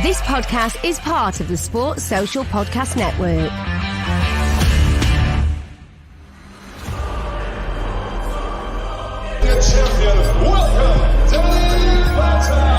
This podcast is part of the Sports Social Podcast Network. The champion, welcome, Danny Batten.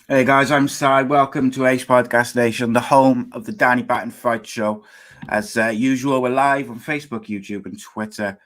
Hey guys, I'm Si. Welcome to A.C.E Podcast Nation, the home of the Danny Batten Fight Show. As usual, we're live on Facebook, YouTube, and Twitter,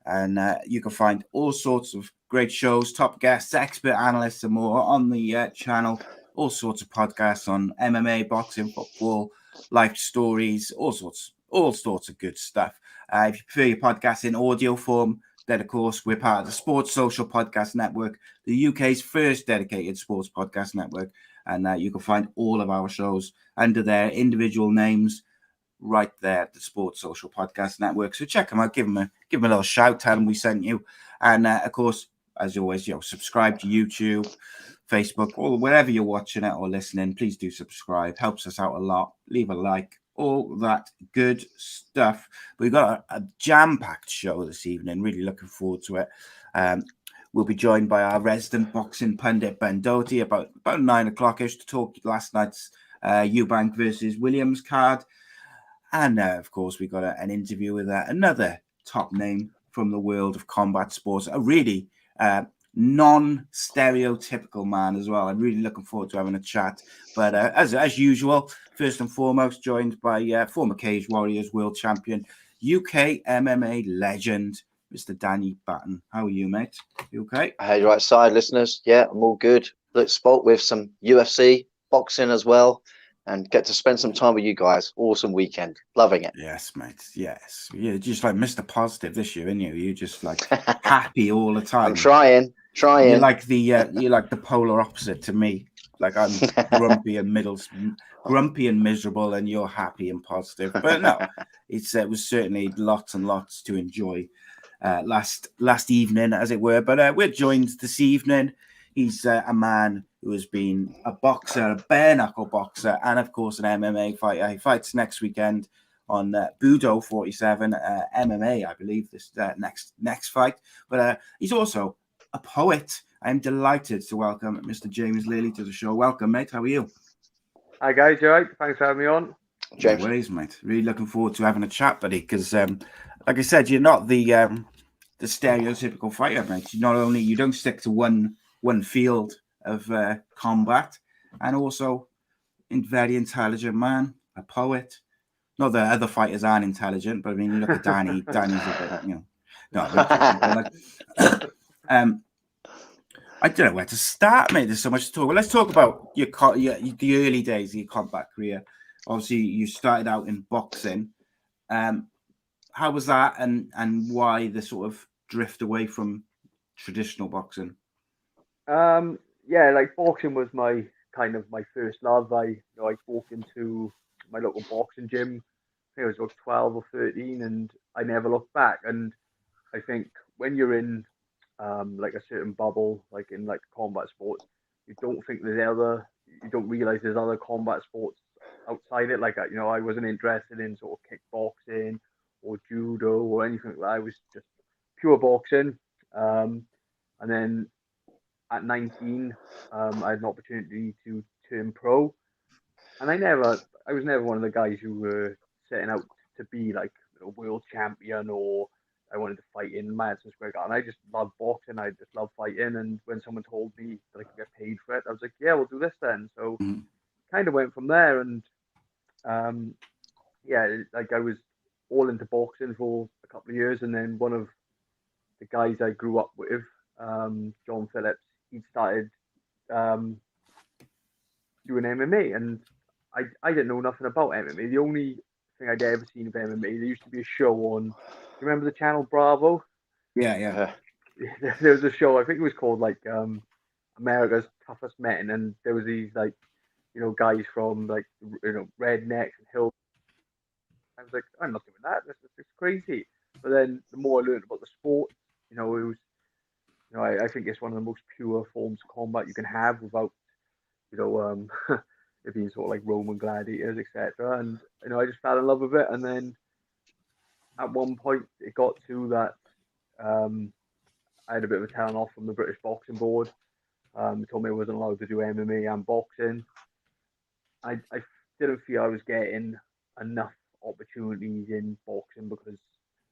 and you can find all sorts of great shows, top guests, expert analysts, and more on the channel. All sorts of podcasts on MMA, boxing, football, life stories, all sorts of good stuff. If you prefer your podcast in audio form, then of course we're part of the Sports Social Podcast Network, the UK's first dedicated sports podcast network, and you can find all of our shows under their individual names right there at the Sports Social Podcast Network. So check them out, give them a little shout, tell them we sent you, and of course, as always, subscribe to YouTube, Facebook, or wherever you're watching it or listening. Please do subscribe; helps us out a lot. Leave a like. All that good stuff. We've got a jam-packed show this evening. Really looking forward to it. We'll be joined by our resident boxing pundit, Ben Doughty, about 9 o'clock-ish to talk last night's Eubank versus Williams card. And, of course, we got an interview with another top name from the world of combat sports, a really non-stereotypical man as well. I'm really looking forward to having a chat. But as usual, first and foremost, joined by former Cage Warriors world champion, UK MMA legend, Mr. Danny Batten. How are you, mate? You okay? Hey, right side, listeners. Yeah, I'm all good. Let's spoke with some UFC, boxing as well, and get to spend some time with you guys. Awesome weekend. Loving it. Yes, mate. Yes. You're just like Mr. Positive this year, aren't you? You're just like happy all the time. I'm trying. You're like the polar opposite to me. Like I'm grumpy and miserable, and you're happy and positive. But no, it was certainly lots and lots to enjoy last evening, as it were. But we're joined this evening. He's a man who has been a boxer, a bare knuckle boxer, and of course an MMA fighter. He fights next weekend on Budo 47 MMA, I believe, this next fight. But he's also a poet. I'm delighted to welcome Mr. James Lilley to the show. Welcome, mate. How are you? Hi, guys. You all right? Thanks for having me on. James. No worries, mate. Really looking forward to having a chat, buddy, because, like I said, you're not the stereotypical fighter, mate. You don't stick to one field of combat, and also a very intelligent man, a poet. Not that other fighters aren't intelligent, but I mean, you look at Danny. Danny's a bit, I don't know where to start, mate. There's so much to talk. Well, let's talk about the early days of your combat career. Obviously, you started out in boxing. How was that, and why the sort of drift away from traditional boxing? Yeah, like boxing was my first love. I walked into my local boxing gym. I think I was about 12 or 13, and I never looked back. And I think when you're in like a certain bubble, like in like combat sports, you don't realize there's other combat sports outside it. Like, I wasn't interested in sort of kickboxing or judo or anything like that. I was just pure boxing. And then at 19, I had an opportunity to turn pro. And I was never one of the guys who were setting out to be like a world champion, or I wanted to fight in Madison Square Garden. I just love boxing. I just love fighting. And when someone told me that I could get paid for it, I was like, yeah, we'll do this then. So kind of went from there. And yeah, like I was all into boxing for a couple of years. And then one of the guys I grew up with, John Phillips, he'd started doing MMA. And I didn't know nothing about MMA. The only thing I'd ever seen of MMA, there used to be a show on, do you remember the channel Bravo? Yeah. There was a show, I think it was called like America's Toughest Men, and there was these like, guys from like, rednecks and hills. I was like, I'm not doing that. This is crazy. But then the more I learned about the sport, it was, I think it's one of the most pure forms of combat you can have without, it being sort of like Roman gladiators, etc. And I just fell in love with it. And then at one point, it got to that I had a bit of a telling off from the British Boxing Board. They told me I wasn't allowed to do MMA and boxing. I didn't feel I was getting enough opportunities in boxing because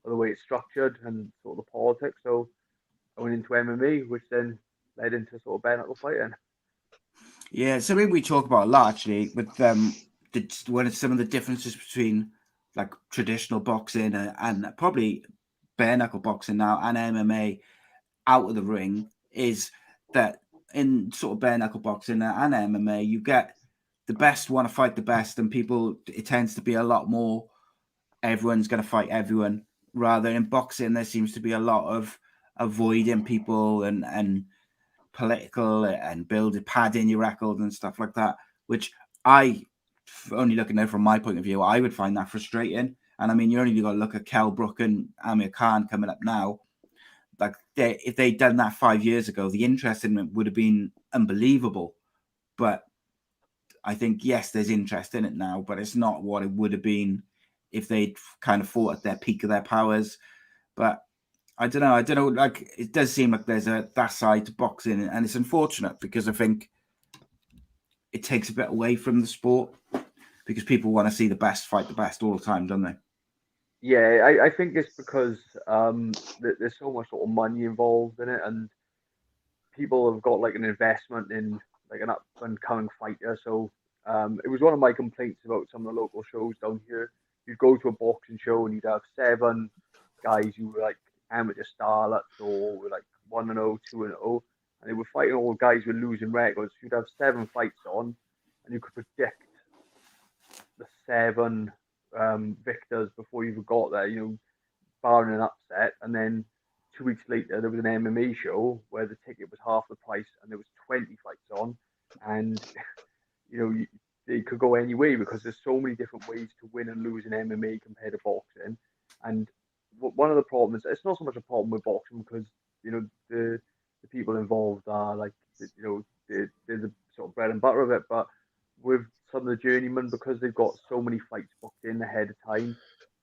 of the way it's structured and sort of the politics. So I went into MMA, which then led into sort of bare knuckle fighting. Yeah, something we talk about a lot actually with what are some of the differences between like traditional boxing and probably bare knuckle boxing now and MMA out of the ring is that in sort of bare knuckle boxing and MMA you get the best want to fight the best, and it tends to be a lot more everyone's going to fight everyone, rather in boxing there seems to be a lot of avoiding people and political and padding your record and stuff like that, which I, only looking at it from my point of view, I would find that frustrating. And I mean, you only got to look at Kell Brook and Amir Khan coming up now. Like if they'd done that 5 years ago, the interest in it would have been unbelievable. But I think, yes, there's interest in it now, but it's not what it would have been if they'd kind of fought at their peak of their powers. But I don't know. Like, it does seem like there's that side to boxing, and it's unfortunate because I think it takes a bit away from the sport because people want to see the best fight the best all the time, don't they? Yeah, I think it's because there's so much sort of money involved in it, and people have got like an investment in like an up and coming fighter. So it was one of my complaints about some of the local shows down here. You'd go to a boxing show and you'd have 7 guys who were like amateur starlets or were like 1-0, 2-0, and they were fighting all guys with losing records. You'd have 7 fights on, and you could predict the 7 victors before you even got there, barring an upset. And then 2 weeks later, there was an MMA show where the ticket was half the price, and there was 20 fights on, and they could go any way because there's so many different ways to win and lose in MMA compared to boxing. And one of the problems, it's not so much a problem with boxing because the people involved are like they're the sort of bread and butter of it, but with some of the journeymen, because they've got so many fights booked in ahead of time,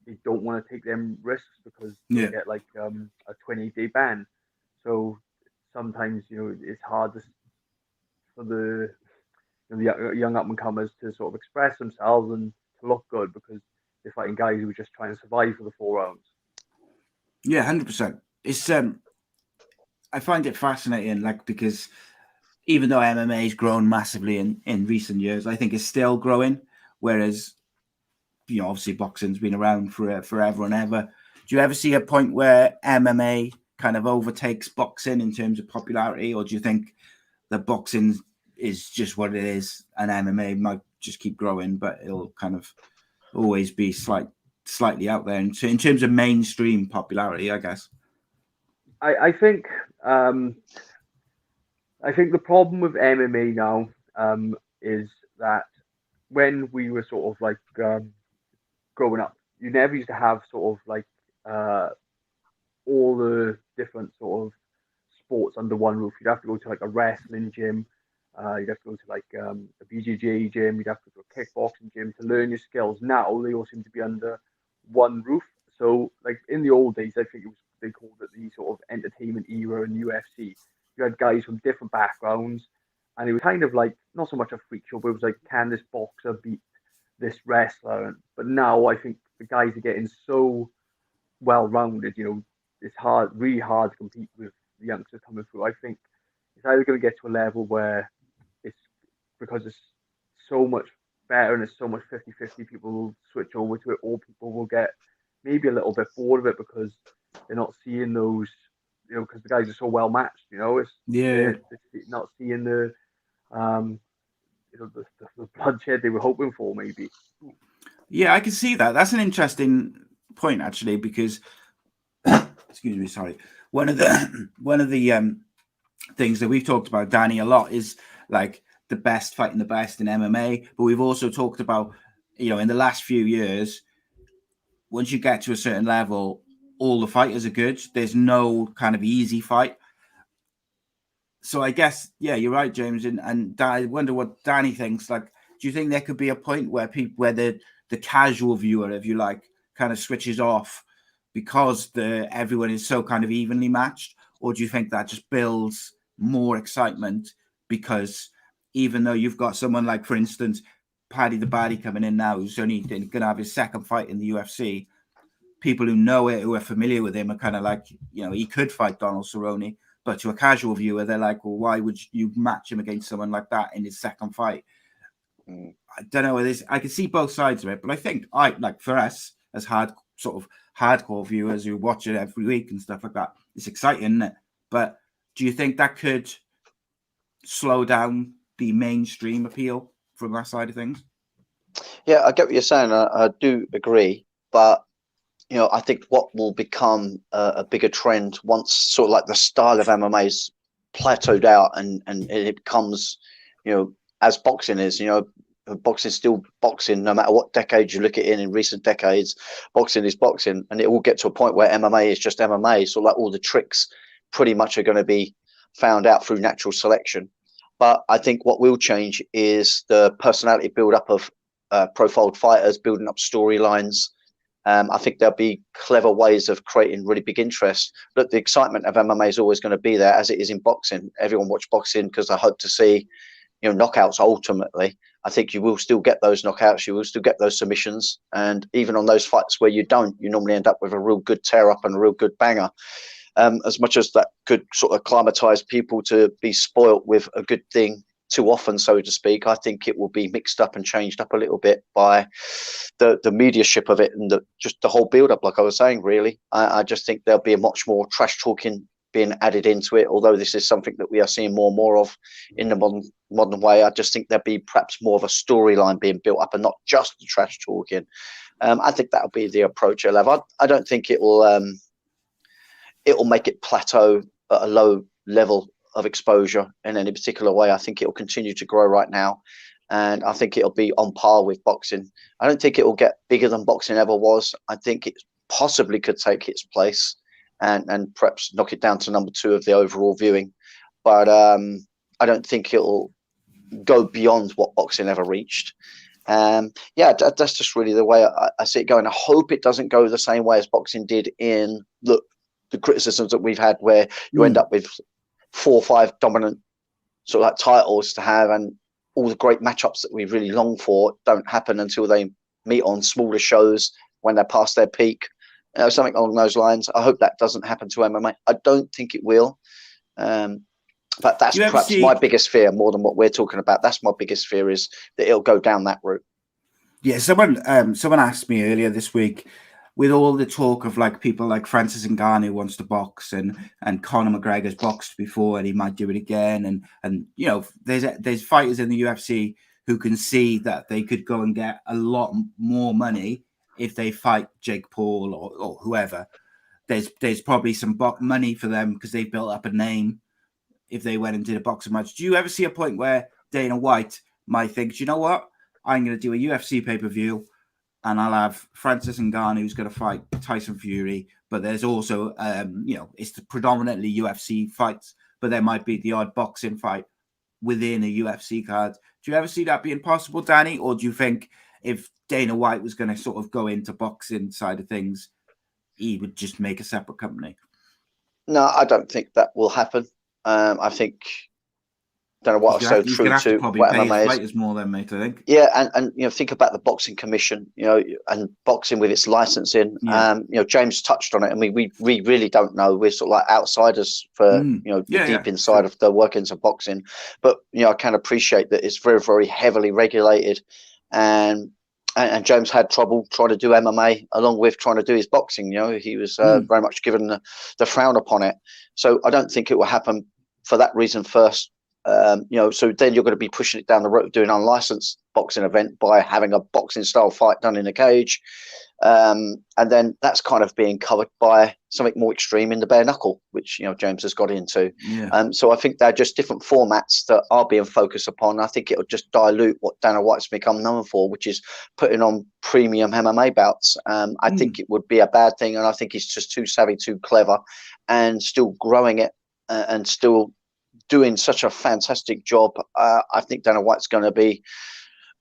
they don't want to take them risks because they get like a 28-day ban. So sometimes it's hard for the young up and comers to sort of express themselves and to look good because they're fighting guys who are just trying to survive for the 4 rounds. Yeah, 100%. It's I find it fascinating, like, because even though MMA has grown massively in recent years, I think it's still growing. Whereas, obviously boxing's been around for forever and ever. Do you ever see a point where MMA kind of overtakes boxing in terms of popularity, or do you think that boxing is just what it is and MMA might just keep growing, but it'll kind of always be slightly out there in terms of mainstream popularity, I guess? I think the problem with MMA now is that when we were sort of like growing up, you never used to have sort of like all the different sort of sports under one roof. You'd have to go to like a wrestling gym, you'd have to go to like a BJJ gym, you'd have to go to a kickboxing gym to learn your skills. Now they all seem to be under one roof. So like in the old days, I think it was they called it the sort of entertainment era in UFC. You had guys from different backgrounds, and it was kind of like not so much a freak show, but it was like, can this boxer beat this wrestler? But now I think the guys are getting so well rounded. It's really hard to compete with the youngsters coming through. I think it's either going to get to a level where it's because it's so much better and it's so much 50-50, people will switch over to it, or people will get maybe a little bit bored of it because they're not seeing those, because the guys are so well matched. They're not seeing the the bloodshed they were hoping for, maybe. Yeah, I can see that. That's an interesting point, actually, because excuse me, sorry. One of the things that we've talked about, Danny, a lot is like the best fighting the best in MMA, but we've also talked about, in the last few years, once you get to a certain level, all the fighters are good. There's no kind of easy fight. So I guess, yeah, you're right, James. And I wonder what Danny thinks. Like, do you think there could be a point where the casual viewer, if you like, kind of switches off because everyone is so kind of evenly matched? Or do you think that just builds more excitement because even though you've got someone like, for instance, Paddy the Baddy coming in now, who's only going to have his second fight in the UFC, people who know it, who are familiar with him, are kind of like, he could fight Donald Cerrone. But to a casual viewer, they're like, well, why would you match him against someone like that in his second fight? I don't know. I can see both sides of it, but I think for us as hardcore viewers who watch it every week and stuff like that, it's exciting, isn't it? But do you think that could slow down the mainstream appeal from that side of things? Yeah, I get what you're saying. I do agree, but I think what will become a bigger trend once sort of like the style of MMA is plateaued out and it becomes, as boxing is, boxing is still boxing, no matter what decade you look at in recent decades, boxing is boxing, and it will get to a point where MMA is just MMA. So like all the tricks pretty much are going to be found out through natural selection. But I think what will change is the personality build up of profiled fighters, building up storylines. I think there'll be clever ways of creating really big interest. Look, the excitement of MMA is always going to be there, as it is in boxing. Everyone watch boxing because they hope to see, knockouts ultimately. I think you will still get those knockouts. You will still get those submissions. And even on those fights where you don't, you normally end up with a real good tear up and a real good banger. As much as that could sort of acclimatize people to be spoilt with a good thing too often, so to speak, I think it will be mixed up and changed up a little bit by the mediaship of it and just the whole build up, like I was saying, really. I just think there'll be a much more trash talking being added into it, although this is something that we are seeing more and more of in the modern way. I just think there'll be perhaps more of a storyline being built up and not just the trash talking. I think that'll be the approach I'll have. I don't think it will make it plateau at a low level of exposure in any particular way. I think it will continue to grow right now, and I think it'll be on par with boxing. I don't think it will get bigger than boxing ever was. I think it possibly could take its place and perhaps knock it down to number 2 of the overall viewing, but I don't think it'll go beyond what boxing ever reached. That's just really the way I see it going. I hope it doesn't go the same way as boxing did in the criticisms that we've had, where you end up with 4 or 5 dominant sort of like titles to have, and all the great matchups that we really long for don't happen until they meet on smaller shows when they're past their peak. Something along those lines. I hope that doesn't happen to MMA. I don't think it will. But that's perhaps my biggest fear, more than what we're talking about. That's my biggest fear, is that it'll go down that route. Yeah, someone asked me earlier this week, with all the talk of like people like Francis Ngannou wants to box, and Conor McGregor's boxed before and he might do it again, and there's fighters in the UFC who can see that they could go and get a lot more money if they fight Jake Paul or whoever. There's probably some money for them because they've built up a name if they went and did a boxing match. Do you ever see a point where Dana White might think, do you know what, I'm going to do a UFC pay-per-view and I'll have Francis Ngannou who's going to fight Tyson Fury, but there's also, it's predominantly UFC fights, but there might be the odd boxing fight within a UFC card. Do you ever see that being possible, Danny? Or do you think if Dana White was going to sort of go into boxing side of things, he would just make a separate company? No, I don't think that will happen. I think, don't know what I was so He's true gonna have to to probably what pay his MMA is. fighters more than, mate, I think. Yeah, and think about the boxing commission, and boxing with its licensing. Yeah. James touched on it, and we really don't know. We're sort of like outsiders for the deep inside of the workings of boxing. But I can appreciate that it's very, very heavily regulated, and James had trouble trying to do MMA along with trying to do his boxing. He was very much given the frown upon it. So I don't think it will happen for that reason first. So then you're going to be pushing it down the road, doing an unlicensed boxing event by having a boxing style fight done in a cage. And then that's kind of being covered by something more extreme in the bare knuckle, which, James has got into. Yeah. So I think they're just different formats that are being focused upon. I think it'll just dilute what Dana White's become known for, which is putting on premium MMA bouts. I think it would be a bad thing. And I think he's just too savvy, too clever, and still growing it and still doing such a fantastic job. I think Dana White's going to be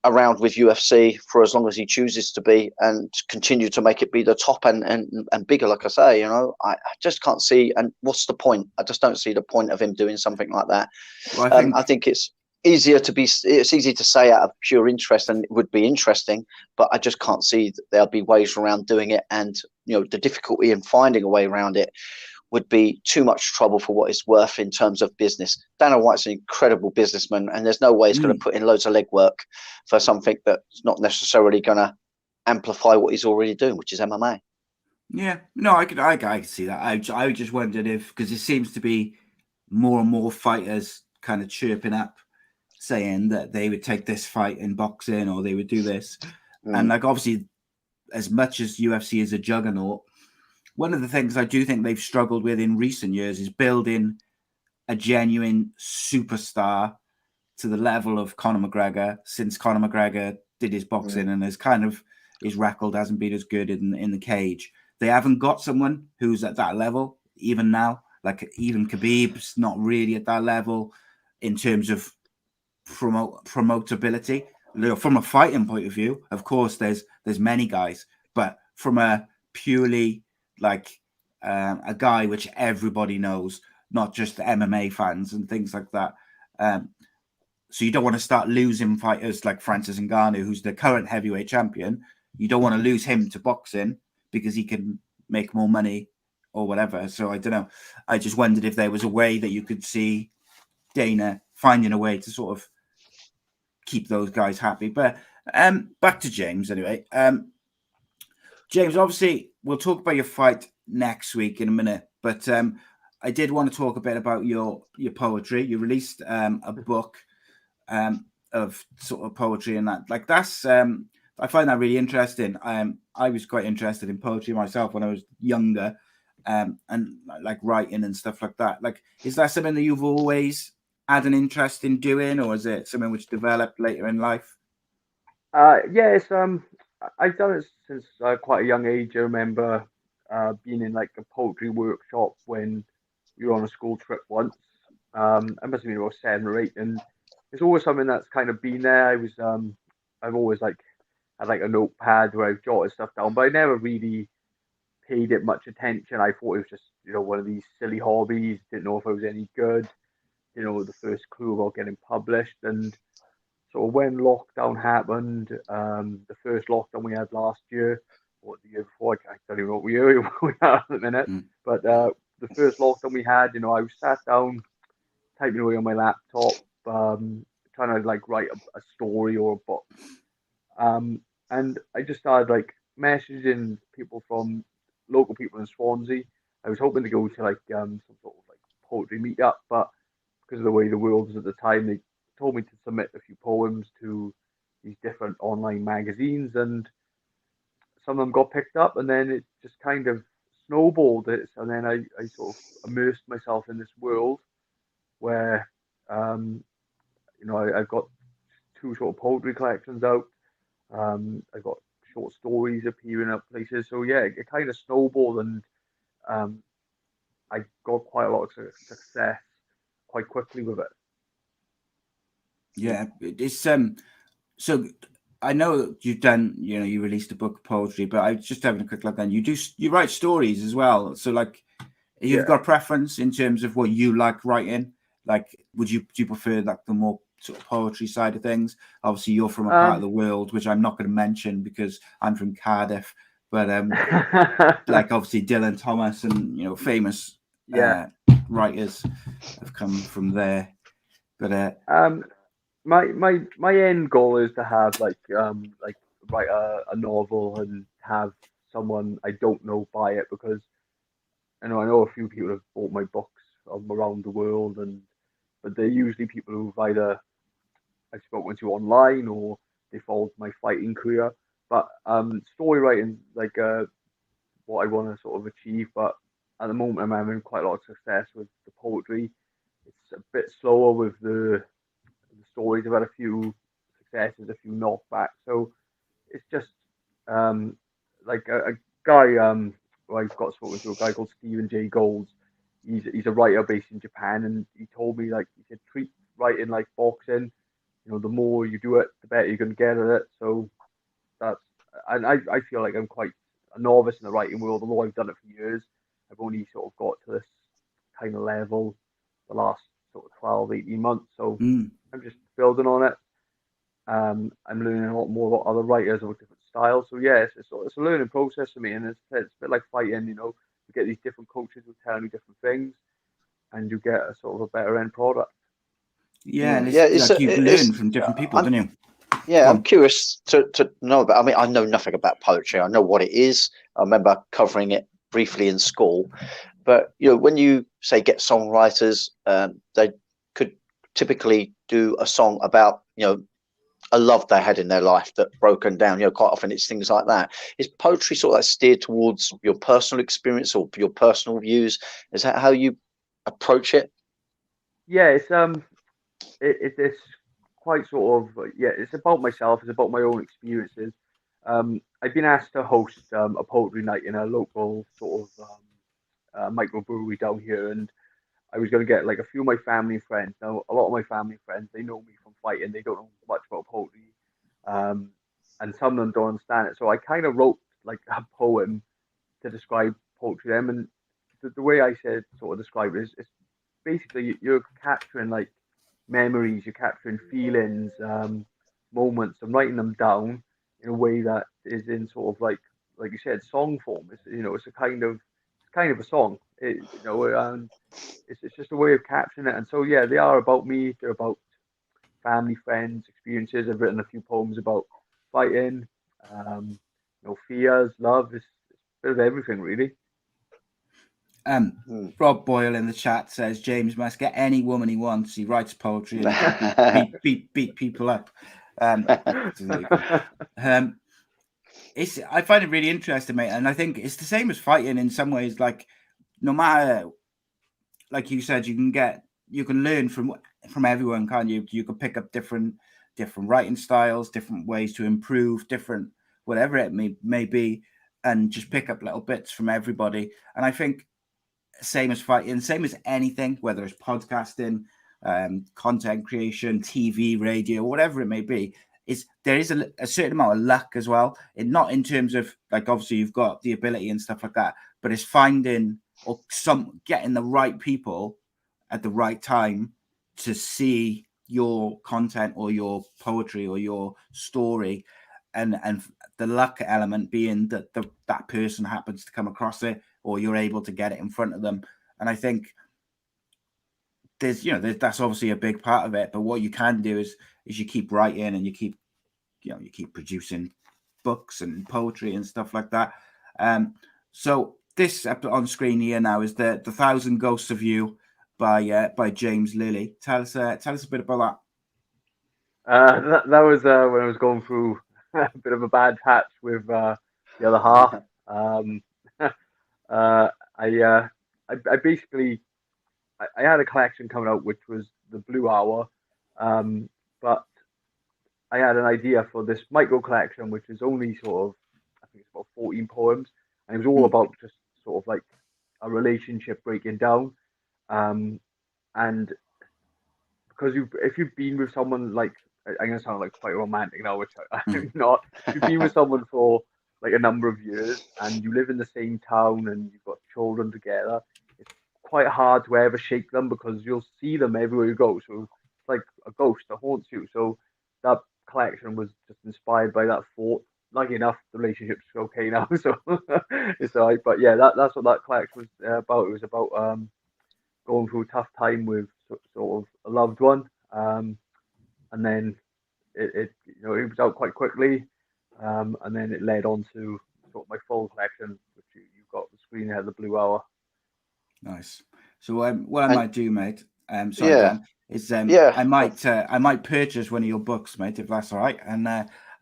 around with UFC for as long as he chooses to be, and continue to make it be the top and bigger. Like I say, I just can't see. And what's the point? I just don't see the point of him doing something like that. Well, I think it's easy to say out of pure interest, and it would be interesting, but I just can't see that there'll be ways around doing it. And the difficulty in finding a way around it would be too much trouble for what it's worth in terms of business. Dana White's an incredible businessman, and there's no way he's going to put in loads of legwork for something that's not necessarily going to amplify what he's already doing, which is MMA. Yeah, no, I could see that. I just wondered because it seems to be more and more fighters kind of chirping up, saying that they would take this fight in boxing or they would do this. And obviously, as much as UFC is a juggernaut, one of the things I do think they've struggled with in recent years is building a genuine superstar to the level of Conor McGregor, since Conor McGregor did his boxing and his record hasn't been as good in the cage. They haven't got someone who's at that level even now. Like even Khabib's not really at that level in terms of promotability. From a fighting point of view, of course, there's many guys, but from a purely a guy which everybody knows, not just the MMA fans and things like that. So you don't want to start losing fighters like Francis Ngannou, who's the current heavyweight champion. You don't want to lose him to boxing because he can make more money or whatever. So I don't know. I just wondered if there was a way that you could see Dana finding a way to sort of keep those guys happy. But back to James anyway. James, obviously, we'll talk about your fight next week in a minute, but I did want to talk a bit about your poetry. You released a book of sort of poetry and that. Like that's I find that really interesting. I was quite interested in poetry myself when I was younger, and like writing and stuff like that. Like, is that something that you've always had an interest in doing, or is it something which developed later in life? Yes, I've done it since quite a young age. I remember being in like a poetry workshop when we were on a school trip once. I must have been about 7 or 8, and it's always something that's kind of been there. I've always had like a notepad where I've jotted stuff down, but I never really paid it much attention. I thought it was just one of these silly hobbies. Didn't know if I was any good. The first clue about getting published. And so when lockdown happened, the first lockdown we had last year, or the year before, I don't even know what year we are at the minute, but the first lockdown we had, I was sat down, typing away on my laptop, trying to like write a story or a book. And I just started like messaging people from local people in Swansea. I was hoping to go to like some sort of like poetry meetup, but because of the way the world was at the time, they told me to submit a few poems to these different online magazines, and some of them got picked up, and then it just kind of snowballed it. And then I sort of immersed myself in this world where I've got 2 short poetry collections out. I've got short stories appearing at places. So yeah, it kind of snowballed, and I got quite a lot of success quite quickly with it. Yeah, it's so I know you've done, you released a book of poetry, but I was just having a quick look, and you write stories as well. So like, You've got a preference in terms of what you like writing? Like, do you prefer like the more sort of poetry side of things? Obviously, you're from a part of the world which I'm not going to mention because I'm from Cardiff. But like obviously Dylan Thomas and famous writers have come from there. But my end goal is to have like write a novel and have someone I don't know buy it, because I know a few people have bought my books around the world, but they're usually people who've either I've spoken to online or they followed my fighting career. But story writing like what I want to sort of achieve. But at the moment, I'm having quite a lot of success with the poetry. It's a bit slower with the stories. I've had a few successes, a few knockbacks. So it's just like a guy who I've got spoken to, a guy called Stephen J. Golds. He's a writer based in Japan, and he told me, like, he said, treat writing like boxing. The more you do it, the better you're going to get at it. So and I feel like I'm quite a novice in the writing world, although I've done it for years. I've only sort of got to this kind of level the last sort of 12, 18 months. So I'm just building on it. I'm learning a lot more about other writers with different styles. So yeah, it's a learning process for me, and it's a bit like fighting. You get these different coaches who tell you different things, and you get a sort of a better end product. Yeah, and you learn from different people, don't you? Yeah, I'm curious to know about. I mean, I know nothing about poetry. I know what it is. I remember covering it briefly in school. But when you say get songwriters, they could typically do a song about a love they had in their life that broken down. Quite often it's things like that. Is poetry sort of like steered towards your personal experience or your personal views? Is that how you approach it? Yeah, it's quite sort of it's about myself. It's about my own experiences. I've been asked to host a poetry night in a local sort of microbrewery down here, and I was going to get like a few of my family and friends. Now, a lot of my family and friends, they know me from fighting. They don't know much about poetry, and some of them don't understand it. So I kind of wrote like a poem to describe poetry to them, and the way I said sort of describe it is it's basically you're capturing like memories, you're capturing feelings, moments, and writing them down in a way that is in sort of like you said, song form. It's a kind of a song. It's just a way of capturing it. And so yeah, they are about me. They're about family, friends, experiences. I've written a few poems about fighting, fears, love. It's a bit of everything, really. Rob Boyle in the chat says James must get any woman he wants. He writes poetry and beat people up. I find it really interesting, mate, and I think it's the same as fighting in some ways. Like, no matter, like you said, you can learn from everyone, can't you? You can pick up different writing styles, different ways to improve, different whatever it may be, and just pick up little bits from everybody. And I think same as fighting, same as anything, whether it's podcasting, content creation, TV, radio, whatever it may be, there is a certain amount of luck as well. And not in terms of, like, obviously you've got the ability and stuff like that, but it's finding or getting the right people at the right time to see your content or your poetry or your story, and the luck element being that that person happens to come across it, or you're able to get it in front of them. And I think that's obviously a big part of it. But what you can do is you keep writing and you keep producing books and poetry and stuff like that. So this on screen here now is the 1,000 Ghosts of You by James Lilley. Tell us a bit about that. That was when I was going through a bit of a bad patch with the other half. I basically had a collection coming out which was the Blue Hour, but I had an idea for this micro collection which is only sort of, I think it's about 14 poems, and it was all about just sort of like a relationship breaking down, and because if you've been with someone, like, I'm gonna sound like quite romantic now, which I'm not. If you've been with someone for like a number of years and you live in the same town and you've got children together, it's quite hard to ever shake them because you'll see them everywhere you go. So it's like a ghost that haunts you. So that collection was just inspired by that thought. Lucky enough, the relationship's okay now, so it's all right. But yeah, that's what that collection was about. It was about going through a tough time with sort of a loved one, and then it was out quite quickly, and then it led on to sort of my full collection, which you've got the screen here, the Blue Hour. Nice. So what I might do, mate. Sorry, Yeah. Dan, is Yeah. I might purchase one of your books, mate, if that's all right.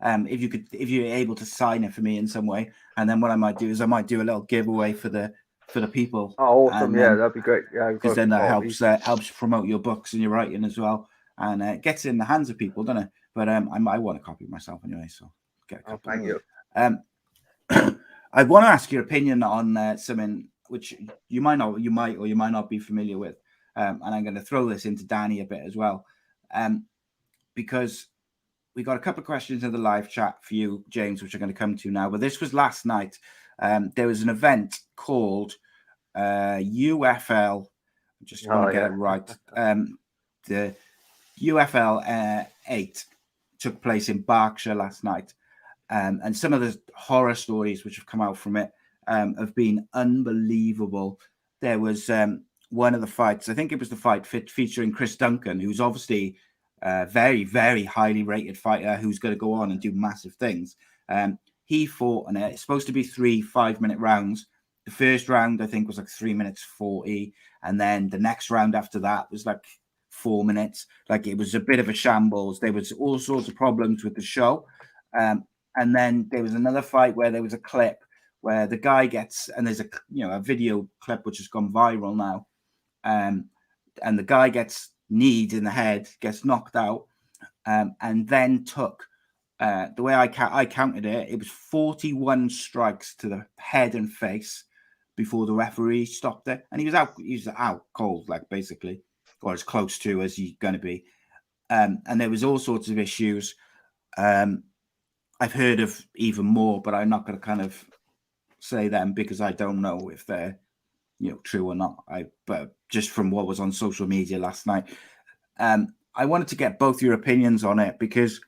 And if you're able to sign it for me in some way, and then what I might do is I might do a little giveaway for the people. Oh, awesome! Yeah, that'd be great. Yeah, because then that helps promote your books and your writing as well, and it gets it in the hands of people, doesn't it? But I want a copy myself anyway, so get a copy. Thank you. I want to ask your opinion on something which you might not be familiar with, and I'm going to throw this into Danny a bit as well, because we got a couple of questions in the live chat for you, James, which I'm going to come to now. But this was last night. There was an event called UFL. I just want to get it right. The UFL 8 took place in Berkshire last night, and some of the horror stories which have come out from it have been unbelievable. There was one of the fights, I think it was the fight featuring Chris Duncan, who's obviously a very, very highly rated fighter who's going to go on and do massive things. He fought, and it's supposed to be 3 5-minute rounds. The first round, I think, was like 3 minutes 40. And then the next round after that was like 4 minutes. Like, it was a bit of a shambles. There was all sorts of problems with the show. And then there was another fight where there was a clip where the guy gets, and there's a video clip which has gone viral now. And the guy gets kneed in the head, gets knocked out, and then took, the way I counted it, it was 41 strikes to the head and face before the referee stopped it. And he was out cold, like, basically, or as close to as he's going to be. And there was all sorts of issues. I've heard of even more, but I'm not going to kind of say them because I don't know if they're true or not. But just from what was on social media last night, I wanted to get both your opinions on it, because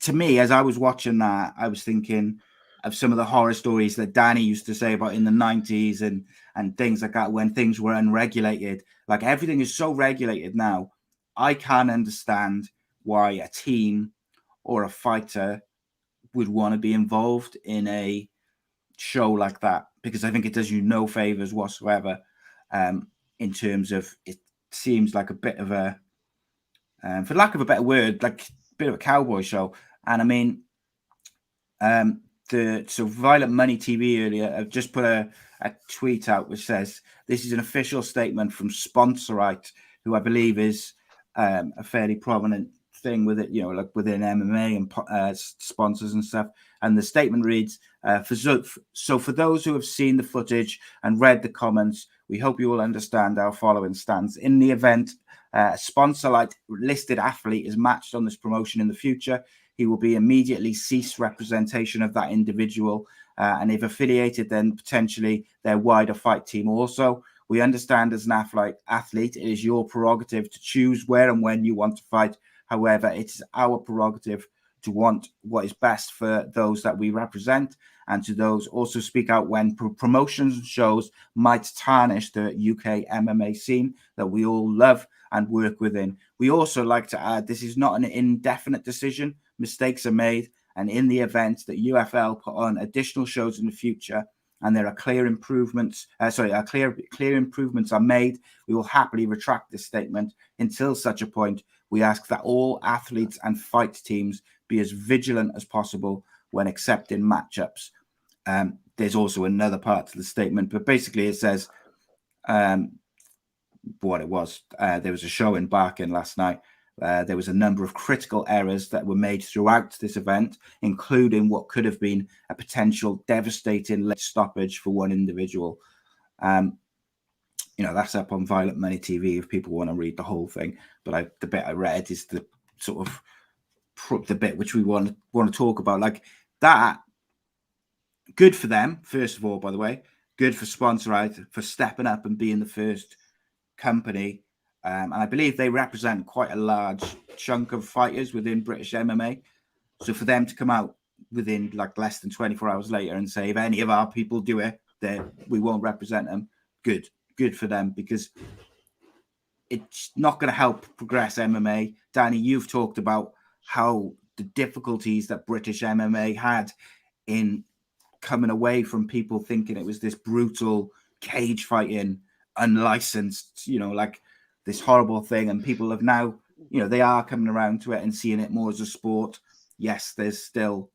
to me, as I was watching that, I was thinking of some of the horror stories that Danny used to say about in the 90s and things like that, when things were unregulated. Like, everything is so regulated now. I can't understand why a team or a fighter would want to be involved in a show like that, because I think it does you no favors whatsoever. In terms of, it seems like a bit of a, for lack of a better word, like a bit of a cowboy show. And I mean, so Violent Money TV earlier have just put a tweet out which says, "This is an official statement from Sponsorite," who I believe is a fairly prominent thing with it, like within MMA and sponsors and stuff. And the statement reads, so for those who have seen the footage and read the comments, we hope you will understand our following stance. In the event a Sponsorite listed athlete is matched on this promotion in the future, he will be immediately cease representation of that individual, and if affiliated, then potentially their wider fight team also. We understand as an athlete, it is your prerogative to choose where and when you want to fight. However, it is our prerogative to want what is best for those that we represent, and to those also speak out when promotions and shows might tarnish the UK MMA scene that we all love and work within. We also like to add, this is not an indefinite decision. Mistakes are made, and in the event that UFL put on additional shows in the future and there are clear improvements, clear improvements are made, we will happily retract this statement. Until such a point, we ask that all athletes and fight teams be as vigilant as possible when accepting matchups. There's also another part to the statement, but basically it says what it was. There was a show in Barking last night. There was a number of critical errors that were made throughout this event, including what could have been a potential devastating late stoppage for one individual. That's up on Violent Money TV if people want to read the whole thing. But the bit I read is the sort of the bit which we want to talk about. Like that, good for them, first of all, by the way. good for Sponsorite for stepping up and being the first company. And I believe they represent quite a large chunk of fighters within British MMA. So for them to come out within like less than 24 hours later and say, if any of our people do it, then we won't represent them. Good for them, because it's not going to help progress MMA. Danny, you've talked about how the difficulties that British MMA had in coming away from people thinking it was this brutal cage fighting, unlicensed, like this horrible thing. And people have now, they are coming around to it and seeing it more as a sport. Yes, there's still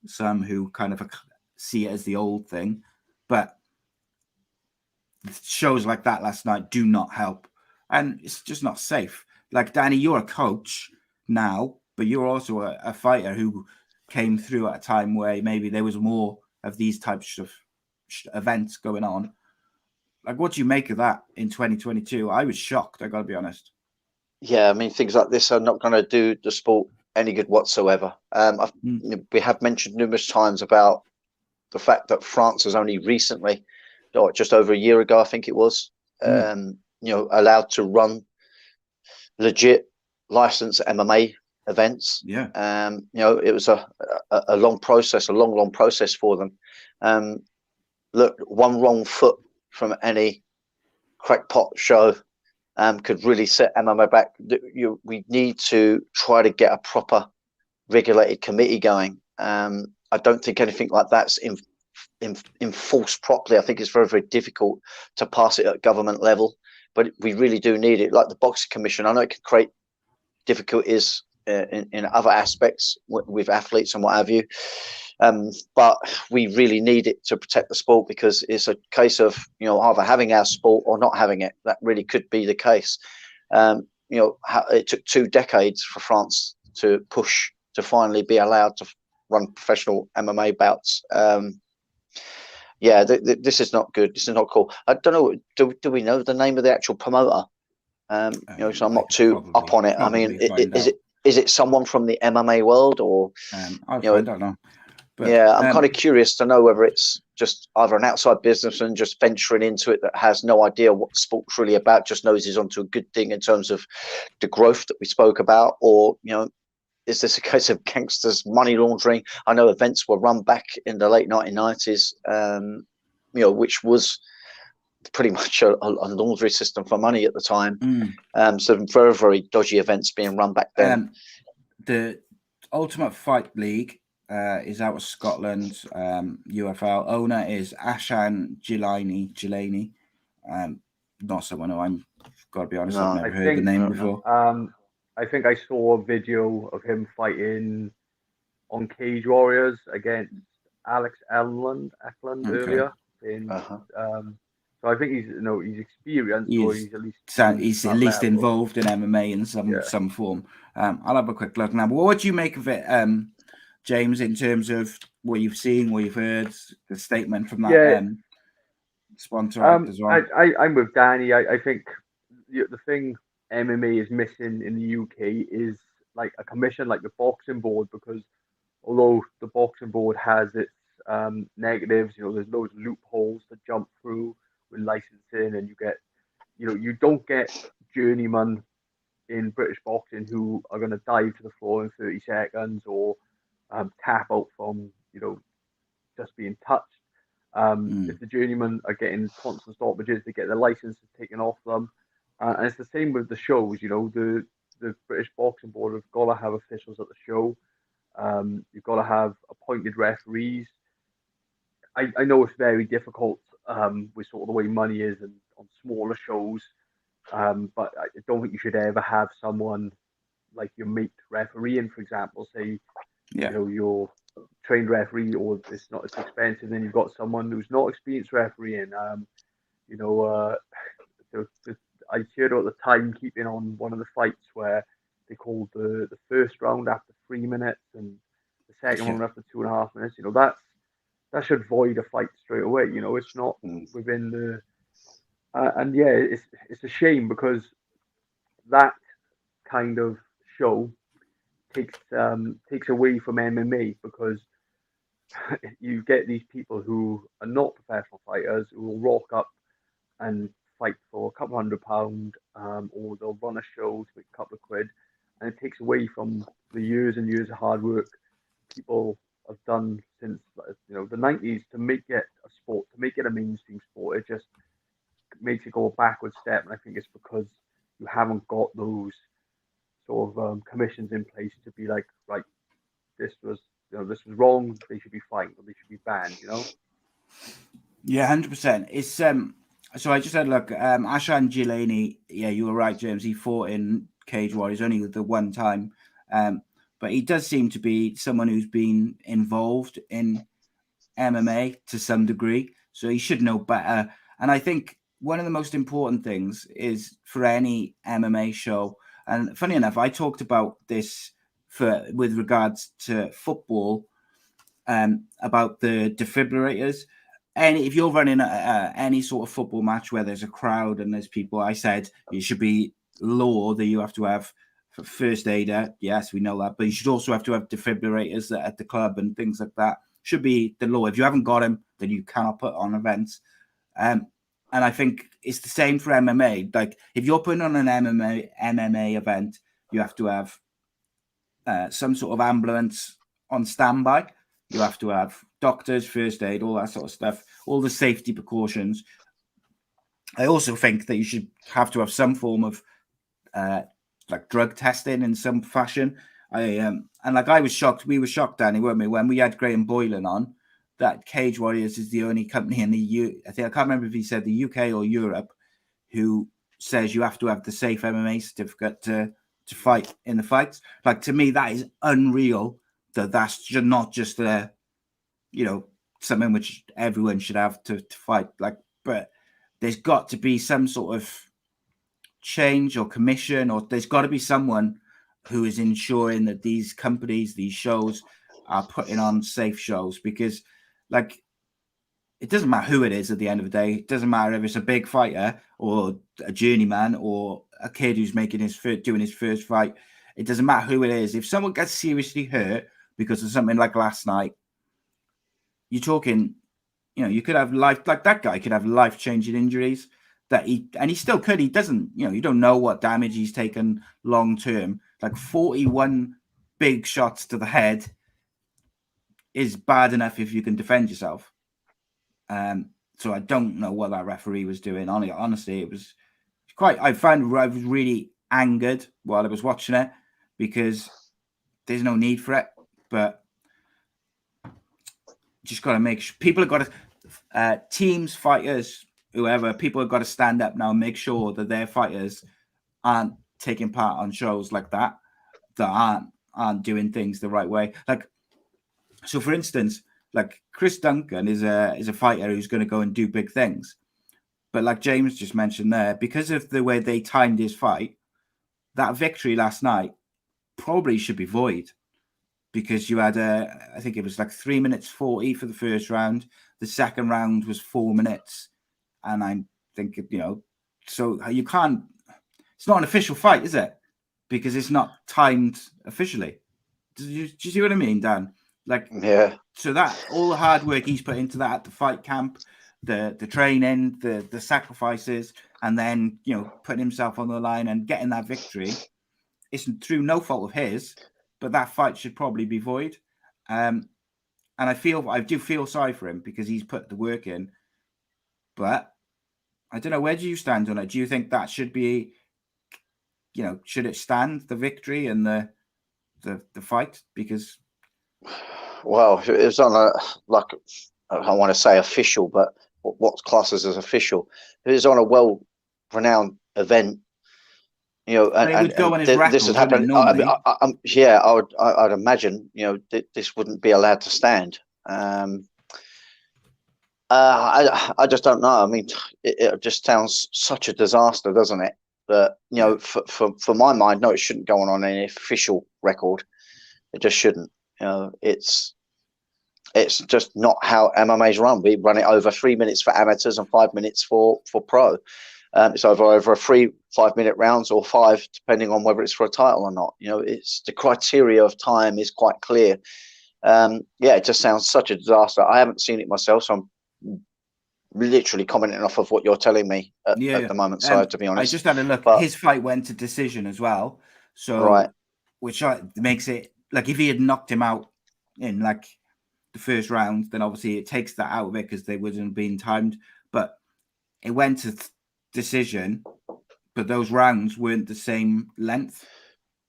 some who kind of see it as the old thing, but shows like that last night do not help. And it's just not safe. Like, Danny, you're a coach now, but you're also a fighter who came through at a time where maybe there was more of these types of events going on. Like, what do you make of that in 2022? I was shocked, I got to be honest. Yeah, I mean, things like this are not going to do the sport any good whatsoever. We have mentioned numerous times about the fact that France has only recently, just over a year ago, I think it was, allowed to run legit licensed MMA events. Yeah. It was a long process, a long process for them. Look, one wrong foot from any crackpot show could really set MMA back. We need to try to get a proper regulated committee going. I don't think anything like that's enforced properly. I think it's very, very difficult to pass it at government level, but we really do need it. Like the Boxing Commission, I know it can create difficulties in other aspects with athletes and what have you, but we really need it to protect the sport, because it's a case of either having our sport or not having it. That really could be the case. It took 2 decades for France to push to finally be allowed to run professional MMA bouts. This is not good. This is not cool. I don't know. Do we know the name of the actual promoter? So I'm not too up on it. I mean, is it someone from the MMA world, or I don't know. But, I'm kind of curious to know whether it's just either an outside businessman just venturing into it that has no idea what the sport's really about, just knows he's onto a good thing in terms of the growth that we spoke about, or is this a case of gangsters money laundering? I know events were run back in the late 1990s, which was pretty much a laundry system for money at the time. So very, very dodgy events being run back then. The Ultimate Fight League is out of Scotland. UFL owner is Ashan Gilani. Not someone who I'm got to be honest, I've never heard the name before. I think I saw a video of him fighting on Cage Warriors against Alex Eklund earlier. So I think he's experienced, or he's at least involved in MMA in some form. I'll have a quick look now. But what do you make of it, James, in terms of what you've seen, what you've heard, the statement from that sponsor as well? I'm with Danny. I think the thing MMA is missing in the UK is like a commission like the Boxing Board, because although the Boxing Board has its negatives, there's loads of loopholes to jump through with licensing, and you don't get journeymen in British boxing who are going to dive to the floor in 30 seconds or tap out from just being touched. If the journeymen are getting constant stoppages, they get their licenses taken off them. And it's the same with the shows. The British Boxing Board have got to have officials at the show. You've got to have appointed referees. I know it's very difficult with sort of the way money is and on smaller shows, but I don't think you should ever have someone like your mate refereeing, for example. Say, your trained referee, or it's not as expensive. Then you've got someone who's not experienced refereeing. I heard about the timekeeping on one of the fights where they called the first round after 3 minutes and the second one after 2.5 minutes. That should void a fight straight away. It's not within the it's a shame, because that kind of show takes away from MMA, because you get these people who are not professional fighters who will rock up and fight for a couple £100, or they'll run a show to make a couple of quid, and it takes away from the years and years of hard work people have done since the 90s to make it a sport, to make it a mainstream sport. It just makes it go a backward step, and I think it's because you haven't got those sort of commissions in place to be like, right, this was wrong, they should be fined or they should be banned, Yeah, 100%. It's so I just had a look. Ashan Gilani, yeah, you were right, James. He fought in Cage Warriors only the one time, but he does seem to be someone who's been involved in MMA to some degree, so he should know better. And I think one of the most important things is for any MMA show. And funny enough, I talked about this with regards to football, about the defibrillators. And if you're running any sort of football match where there's a crowd and there's people, I said it should be law that you have to have first aider. Yes, we know that, but you should also have to have defibrillators at the club and things like that. Should be the law. If you haven't got them, then you cannot put on events. And I think it's the same for MMA. Like if you're putting on an MMA event, you have to have some sort of ambulance on standby. You have to have doctors, first aid, all that sort of stuff, all the safety precautions. I also think that you should have to have some form of like drug testing in some fashion. I was shocked. We were shocked, Danny, weren't we, when we had Graham Boylan on, that Cage Warriors is the only company in the I can't remember if he said the UK or Europe, who says you have to have the safe MMA certificate to fight in the fights. Like, to me, that is unreal. That's not just something which everyone should have to fight. Like, but there's got to be some sort of change or commission, or there's got to be someone who is ensuring that these companies, these shows, are putting on safe shows. Because, like, it doesn't matter who it is at the end of the day. It doesn't matter if it's a big fighter or a journeyman or a kid who's doing his first fight. It doesn't matter who it is. If someone gets seriously hurt because of something like last night, you're talking, you could have like that guy could have life-changing injuries he still could. He doesn't, you don't know what damage he's taken long-term. Like 41 big shots to the head is bad enough if you can defend yourself. So I don't know what that referee was doing. Honestly, it was I was really angered while I was watching it, because there's no need for it. But just got to make sure people have got to, teams, fighters, whoever, people have got to stand up now and make sure that their fighters aren't taking part on shows like that aren't doing things the right way. Like, so for instance, like Chris Duncan is a fighter who's going to go and do big things. But like James just mentioned there, because of the way they timed his fight, that victory last night probably should be void, because you had I think it was like 3 minutes 40 for the first round. The second round was 4 minutes. And I think, so you can't, it's not an official fight, is it? Because it's not timed officially. Do you see what I mean, Dan? Like, yeah. So that, all the hard work he's put into that, the fight camp, the training, the sacrifices, and then, putting himself on the line and getting that victory, it's through no fault of his, but that fight should probably be void. And I do feel sorry for him because he's put the work in. But I don't know, where do you stand on it? Do you think that should be, should it stand, the victory and the fight? Because, well, it was on I want to say official, but what classes as official? It was on a well-renowned event, and this had happened. I'd imagine, this wouldn't be allowed to stand. I just don't know. I mean, it just sounds such a disaster, doesn't it? But for my mind, no, it shouldn't go on any official record. It just shouldn't. It's just not how MMA is run. We run it over 3 minutes for amateurs and 5 minutes for pro. It's over a 3 5-minute rounds, or 5, depending on whether it's for a title or not. It's the criteria of time is quite clear. It just sounds such a disaster. I haven't seen it myself, so I'm literally commenting off of what you're telling me at the moment. So to be honest, I just had a look. But his fight went to decision as well, so right, which makes it like if he had knocked him out in like the first round, then obviously it takes that out of it because they wouldn't have been timed. But it went to decision, but those rounds weren't the same length.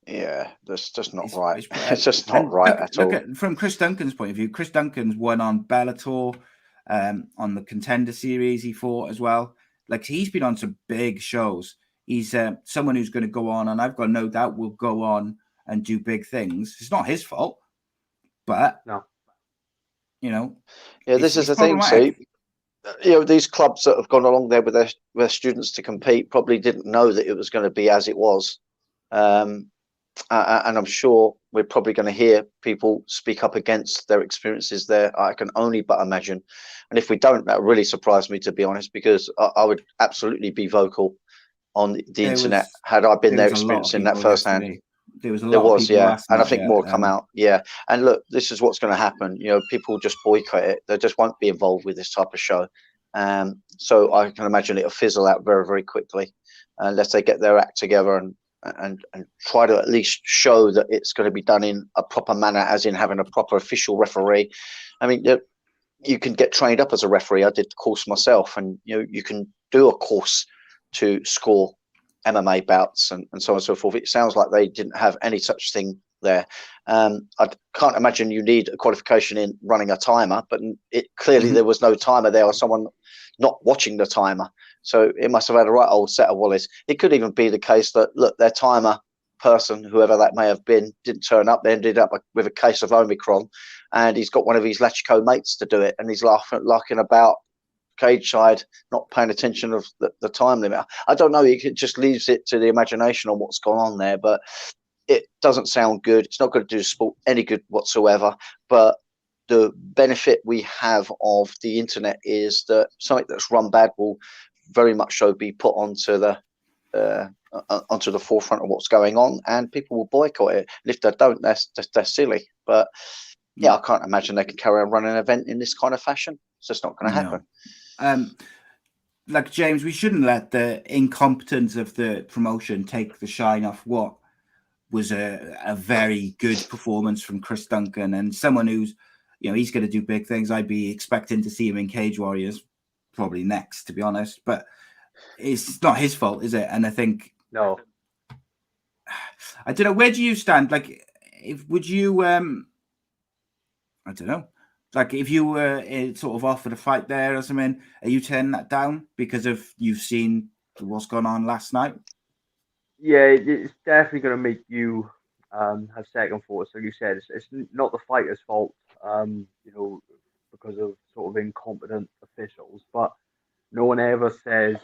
Yeah, that's just not right. It's just not right at all. Look at from Chris Duncan's point of view. Chris Duncan's won on Bellator, on the Contender Series. He fought as well. Like he's been on some big shows. He's someone who's going to go on, and I've got no doubt will go on and do big things. It's not his fault, but no, this is the thing. See, these clubs that have gone along there with their students to compete probably didn't know that it was going to be as it was. And I'm sure we're probably going to hear people speak up against their experiences there. I can only but imagine. And if we don't, that really surprised me, to be honest, because I would absolutely be vocal on the internet had I been there experiencing that firsthand. There was a lot of people and I think more come out. Yeah. And look, this is what's going to happen. People just boycott it. They just won't be involved with this type of show. So I can imagine it'll fizzle out very, very quickly unless they get their act together and try to at least show that it's going to be done in a proper manner, as in having a proper official referee. I mean, you can get trained up as a referee. I did the course myself, and you can do a course to score MMA bouts and so on and so forth. It sounds like they didn't have any such thing there. I can't imagine you need a qualification in running a timer, but clearly there was no timer there, or someone not watching the timer. So it must have had a right old set of wallies. It could even be the case that, look, their timer person, whoever that may have been, didn't turn up. They ended up with a case of Omicron, and he's got one of his Lachko mates to do it, and he's laughing about cage side, not paying attention of the time limit. I don't know. It just leaves it to the imagination on what's gone on there, but it doesn't sound good. It's not going to do sport any good whatsoever. But the benefit we have of the internet is that something that's run bad will very much so be put onto the forefront of what's going on, and people will boycott it. And if they don't, they're silly. But I can't imagine they can carry on running an event in this kind of fashion. It's just not going to happen. Like James, we shouldn't let the incompetence of the promotion take the shine off what was a very good performance from Chris Duncan, and someone who's, he's going to do big things. I'd be expecting to see him in Cage Warriors probably next, to be honest, but it's not his fault, is it? And I think, no, I don't know, where do you stand? Like, would you, I don't know, like if you were sort of offered a fight there or something, are you turning that down because of you've seen what's gone on last night? Yeah, it's definitely going to make you have second thoughts. Like you said, it's not the fighter's fault, because of sort of incompetent officials. But no one ever says,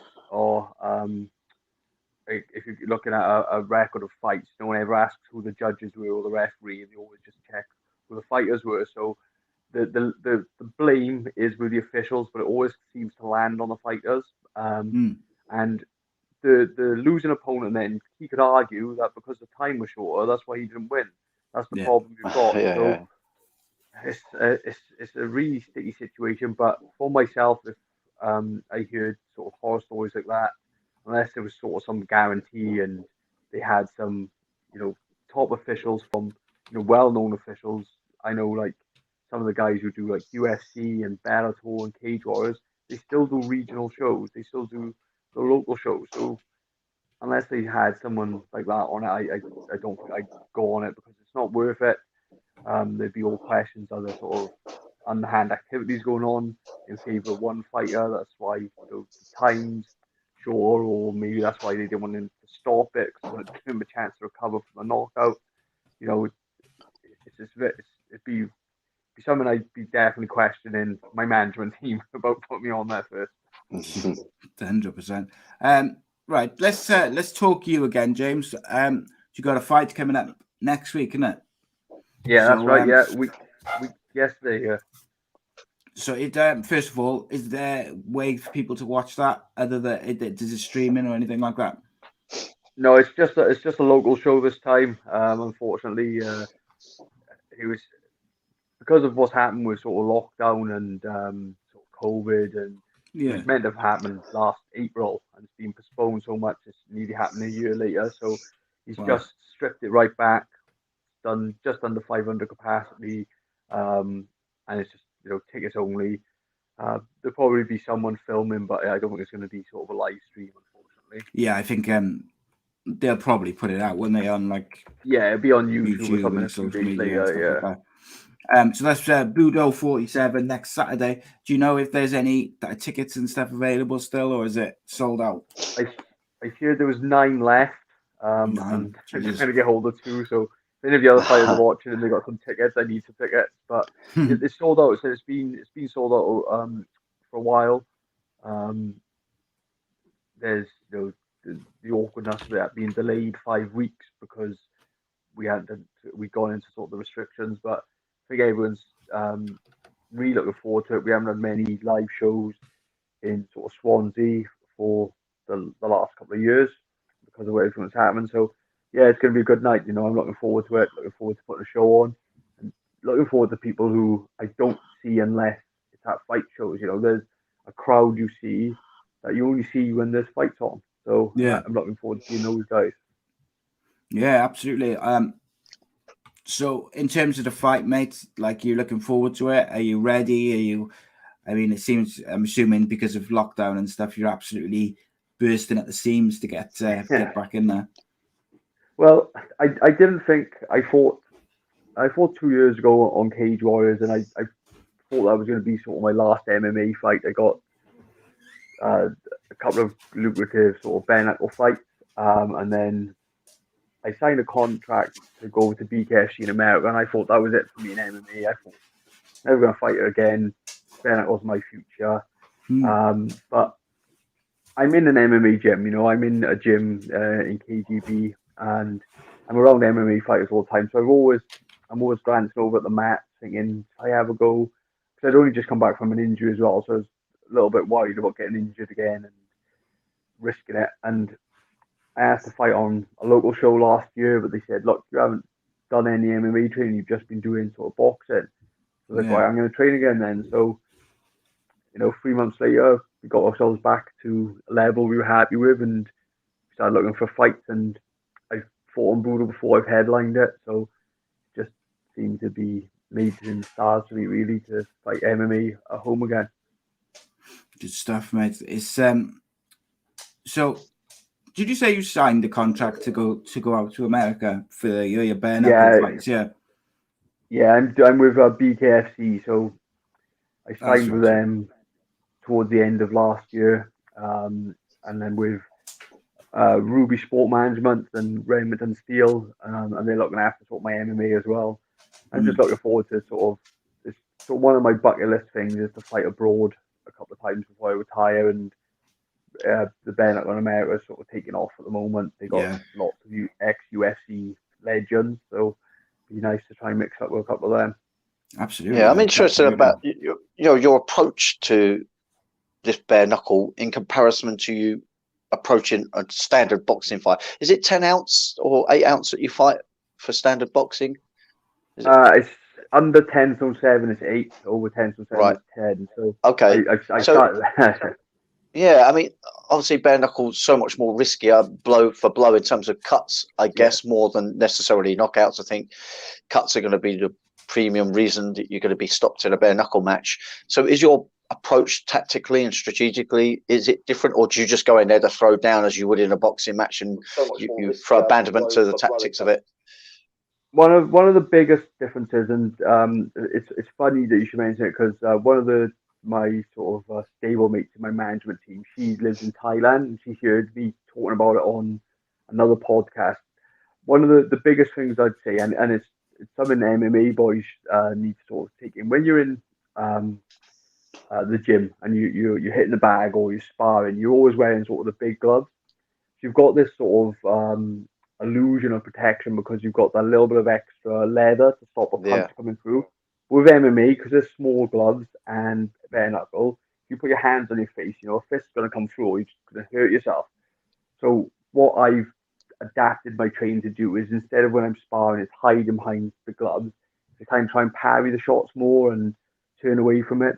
if you're looking at a record of fights, no one ever asks who the judges were or the referee, and they always just check who the fighters were. So the blame is with the officials, but it always seems to land on the fighters. And the losing opponent, then he could argue that because the time was shorter, that's why he didn't win. That's the problem we've got. It's a really sticky situation. But for myself, if I heard sort of horror stories like that, unless there was sort of some guarantee and they had some, top officials from, well-known officials. I know like some of the guys who do like UFC and Bellator and Cage Warriors, they still do regional shows. They still do the local shows. So unless they had someone like that on it, I don't think I'd go on it because it's not worth it. There'd be all questions of the sort of underhand activities going on in favour of one fighter. That's why the times short, or maybe that's why they didn't want him to stop it because they wanted to give him a chance to recover from a knockout. It'd be something I'd be definitely questioning my management team about putting me on there first. 100%. Right, let's talk you again, James. You got a fight coming up next week, isn't it? Yeah, that's right. Yeah, week yesterday. Yeah. So, first of all, is there a way for people to watch that? Other than does it streaming or anything like that? No, it's just a local show this time. Unfortunately, it was because of what's happened with sort of lockdown and sort of COVID, and it Yeah. was meant to have happened last April and it's been postponed so much it's nearly happened a year later. So he's Wow. just stripped it right back, done just under 500 capacity, and it's just tickets only. There'll probably be someone filming, but I don't think it's going to be sort of a live stream, unfortunately. Yeah, I think they'll probably put it out when they on like Yeah, it'll be on YouTube, or YouTube something and a few social days media and stuff later. like that. So that's Budo 47 next Saturday. Do you know if there's any tickets and stuff available still, or is it sold out? I hear there was 9 left, 9, and I'm Jesus. trying to get hold of 2. So if any of the other players are watching and they got some tickets, I need some tickets. But it's sold out. So it's been sold out for a while. There's the awkwardness of it being delayed 5 weeks because we'd gone into sort of the restrictions. But I think everyone's really looking forward to it. We haven't had many live shows in sort of Swansea for the last couple of years because of everything that's happened. So yeah, it's going to be a good night. I'm looking forward to it. Looking forward to putting a show on, and looking forward to people who I don't see unless it's at fight shows. There's a crowd you see that you only see when there's fights on. So Yeah, I'm looking forward to seeing those guys. Yeah, absolutely. So in terms of the fight, mate, like you're looking forward to it. Are you ready? It seems, I'm assuming because of lockdown and stuff, you're absolutely bursting at the seams to get back in there. Well, I didn't think I fought 2 years ago on Cage Warriors, and I thought that was going to be sort of my last MMA fight. I got a couple of lucrative sort of bare knuckle fights, and then I signed a contract to go to BKFC in America, and I thought that was it for me in MMA. I thought never going to fight her again. Bare knuckle's my future. But I'm in an MMA gym. I'm in a gym in KGB, and I'm around MMA fighters all the time. So I'm always glancing over at the mat, thinking, I have a go. Because I'd only just come back from an injury as well, so I was a little bit worried about getting injured again and risking it. And I asked to fight on a local show last year, but they said, look, you haven't done any MMA training, you've just been doing sort of boxing. So they're like, right, I'm going to train again then. So, 3 months later, we got ourselves back to a level we were happy with and started looking for fights. And I fought on Budo before I've headlined it. So it just seemed to be made in the stars for me, really, to fight MMA at home again. Good stuff, mate. It's so. Did you say you signed the contract to go out to America for your bare knuckle fights? Yeah. Yeah, I'm with BKFC, so I signed with them towards the end of last year, and then with Ruby Sport Management and Remington Steel, and they're looking after sort of my MMA as well. I'm just looking forward to sort of one of my bucket list things is to fight abroad a couple of times before I retire, and the bare knuckle in America is sort of taking off at the moment. They got lots of ex-UFC legends, so it'd be nice to try and mix up with a couple of them. Absolutely. Yeah, I'm interested about your approach to this bare knuckle in comparison to you approaching a standard boxing fight. Is it 10 ounce or 8 ounce that you fight for standard boxing? It's under 10 stone 7 is 8, over 10 stone 7 is 10. So okay, I started that. Yeah, obviously bare knuckle's so much more riskier blow for blow in terms of cuts, I guess, more than necessarily knockouts. I think cuts are going to be the premium reason that you're going to be stopped in a bare knuckle match. So is your approach tactically and strategically, is it different, or do you just go in there to throw down as you would in a boxing match and you throw abandonment to the tactics of it? One of the biggest differences, and it's funny that you should mention it, because one of my sort of stable mates in my management team, she lives in Thailand, and she heard me talking about it on another podcast. One of the biggest things I'd say, and it's something MMA boys need to sort of take in when you're in the gym and you're hitting the bag or you're sparring, you're always wearing sort of the big gloves. So you've got this sort of illusion of protection because you've got that little bit of extra leather to stop a punch coming through. With MMA, because there's small gloves and bare knuckle, you put your hands on your face, a fist's going to come through, or you're just going to hurt yourself. So what I've adapted my training to do is, instead of when I'm sparring, it's hiding behind the gloves. try and parry the shots more and turn away from it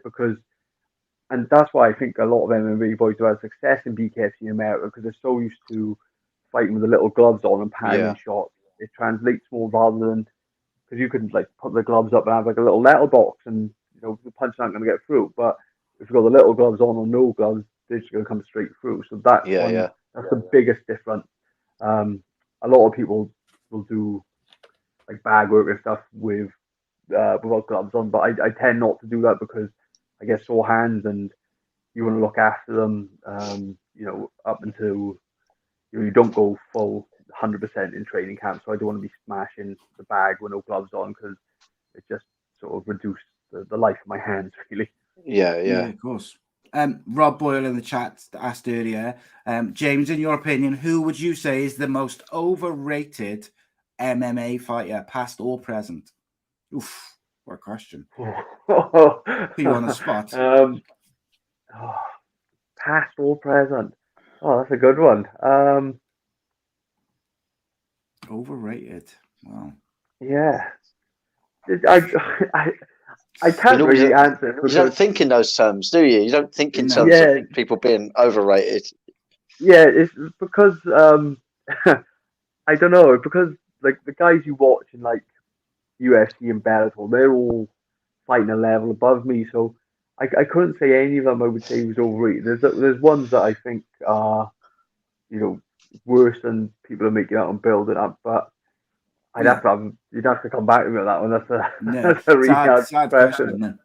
and that's why I think a lot of MMA boys have had success in BKFC in America because they're so used to fighting with the little gloves on and parrying shots. It translates more rather than because you can like put the gloves up and have like a little metal box and the punch aren't going to get through. But if you've got the little gloves on or no gloves, they're just going to come straight through. So that's that's the biggest difference. A lot of people will do like bag work and stuff without gloves on, but I tend not to do that because I get sore hands and you want to look after them, up until you don't go full 100% in training camp. So I don't want to be smashing the bag with no gloves on because it just sort of reduced the life of my hands, really. Yeah, of course. Rob Boyle in the chat asked earlier, James, in your opinion, who would you say is the most overrated MMA fighter, past or present? Oof, what a question. Put you on the spot. Past or present? Oh, that's a good one. Overrated. Wow. Yeah. I can't really answer. You don't think in those terms, do you? You don't think in terms of people being overrated. Yeah, it's because I don't know, because like the guys you watch in like UFC and Bellator, they're all fighting a level above me, so I couldn't say any of them I would say was overrated. There's ones that I think are worse than people are making out and building up, but you'd have to come back to me on that one. That's a really hard question. Isn't it?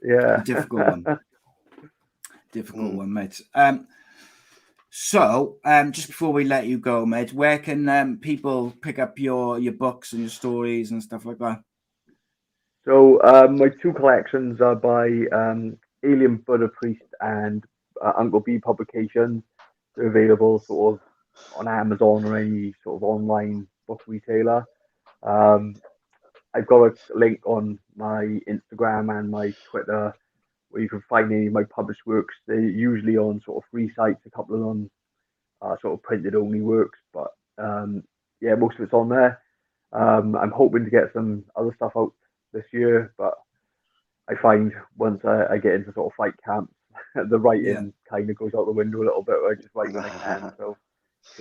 Yeah, a difficult one. Difficult one, mate. So, just before we let you go, mate, where can people pick up your books and your stories and stuff like that? So, my two collections are by Alien Buddha Priest and Uncle B Publications. They're available sort of on Amazon or any sort of online book retailer. I've got a link on my Instagram and my Twitter where you can find any of my published works. They're usually on sort of free sites, a couple of them sort of printed only works, but most of it's on there. I'm hoping to get some other stuff out this year, but I find once I get into sort of fight camps, the writing kind of goes out the window a little bit. I just write when I can. So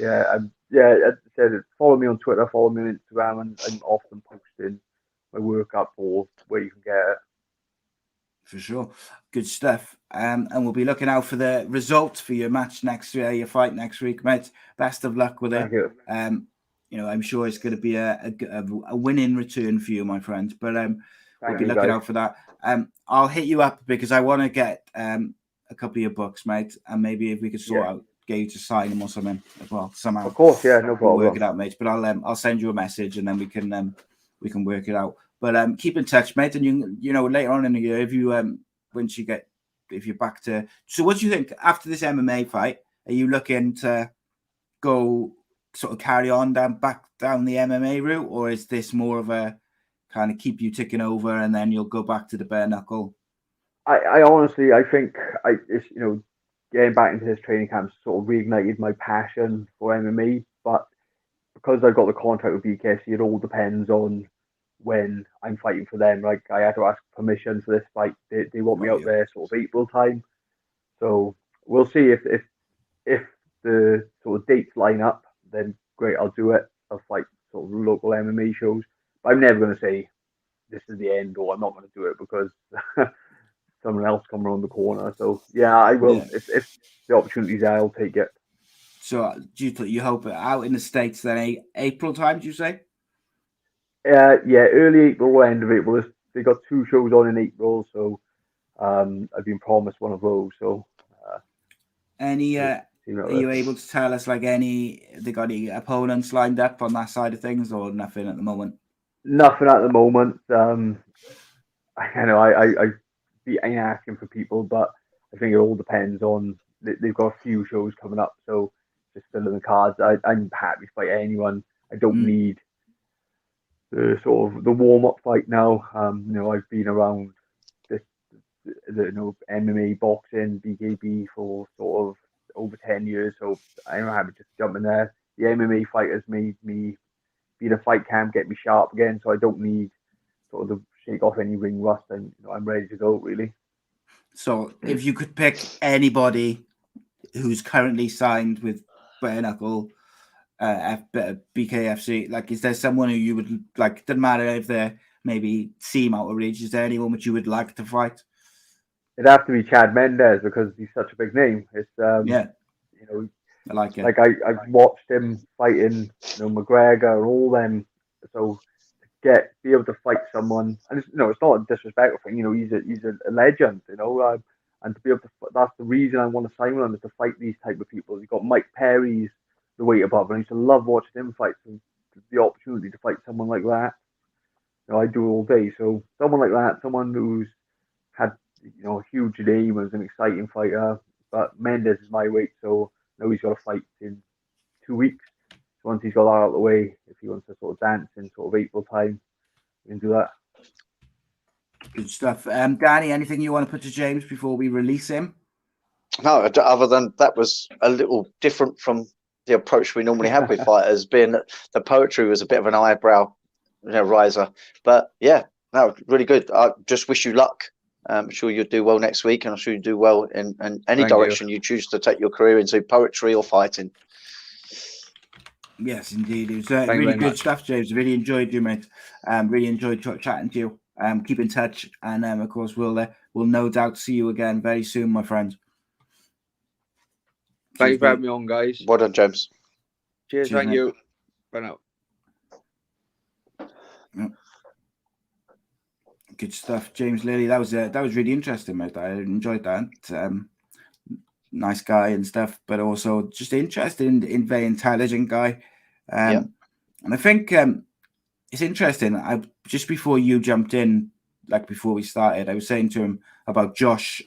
as I said, follow me on Twitter, follow me on Instagram, and I'm often posting my work up or where you can get it. For sure. Good stuff. And we'll be looking out for the results for your match next year, your fight next week, mate. Best of luck with it. Thank you. I'm sure it's going to be a winning return for you, my friend. But we'll be looking out for that. I'll hit you up because I want to get a couple of your books, mate, and maybe if we could get you to sign them or something as well somehow. Of course, no problem. We'll work it out, mate. But I'll send you a message and then we can work it out. But keep in touch, mate. And you know later on in the year, if you if you're back to. So, what do you think after this MMA fight? Are you looking to go sort of carry on back down the MMA route, or is this more of a kind of keep you ticking over and then you'll go back to the bare knuckle? I honestly, I think getting back into this training camp sort of reignited my passion for MMA. But because I've got the contract with BKFC, it all depends on when I'm fighting for them. Like I had to ask permission for this fight. They want me out there sort of April time. So we'll see if the sort of dates line up, then great, I'll do it. I'll fight sort of local MMA shows. But I'm never going to say this is the end or I'm not going to do it because someone else come around the corner. So I will. Yeah. If the opportunity's there, I'll take it. So do you hope out in the States then April time, do you say? Early April or end of April. They got 2 shows on in April, so I've been promised one of those. So, are you able to tell us they got any opponents lined up on that side of things, or nothing at the moment? Nothing at the moment. I be asking for people, but I think it all depends on. They've got a few shows coming up, so just filling the cards. I'm happy to fight anyone. I don't need the sort of the warm up fight now. I've been around this, MMA, boxing, BKB for sort of over 10 years, so I'm happy to just jump in there. The MMA fighters made me be in a fight camp, get me sharp again, so I don't need sort of shake off any ring rust, and I'm ready to go, really. So if you could pick anybody who's currently signed with Bare Knuckle, BKFC, like, is there someone who you would like? Doesn't matter if they're maybe seem out of reach. Is there anyone which you would like to fight? It'd have to be Chad Mendes because he's such a big name. It's I like it. Like I've watched him fighting, McGregor and all them. So to be able to fight someone, and it's not a disrespectful thing. He's a legend. And to be able to, that's the reason I want to sign with him, is to fight these type of people. You've got Mike Perry's the weight above, and I used to love watching him fight. So the opportunity to fight someone like that, I do all day. So someone like that, someone who's had a huge name, as an exciting fighter. But Mendes is my weight, so I know he's got to fight in 2 weeks. So once he's got that out of the way, if he wants to sort of dance in sort of April time, we can do that. Good stuff. Danny, anything you want to put to James before we release him? No, other than that was a little different from the approach we normally have with fighters, being that the poetry was a bit of an eyebrow riser. But yeah, no, really good. I just wish you luck. I'm sure you'll do well next week, and I'm sure you'll do well in any direction you choose to take your career into, poetry or fighting. Yes, indeed. It was really good stuff, James. Really enjoyed you, mate. Really enjoyed chatting to you. Keep in touch, and of course we'll no doubt see you again very soon, my friend. Thank you for having me on, guys. Well done, James. Cheers, thank you. Bye now. Yep. Good stuff, James Lilley. That was really interesting, mate. I enjoyed that. Nice guy and stuff, but also just interesting, very intelligent guy. And I think it's interesting. Just before you jumped in, like before we started, I was saying to him about Josh,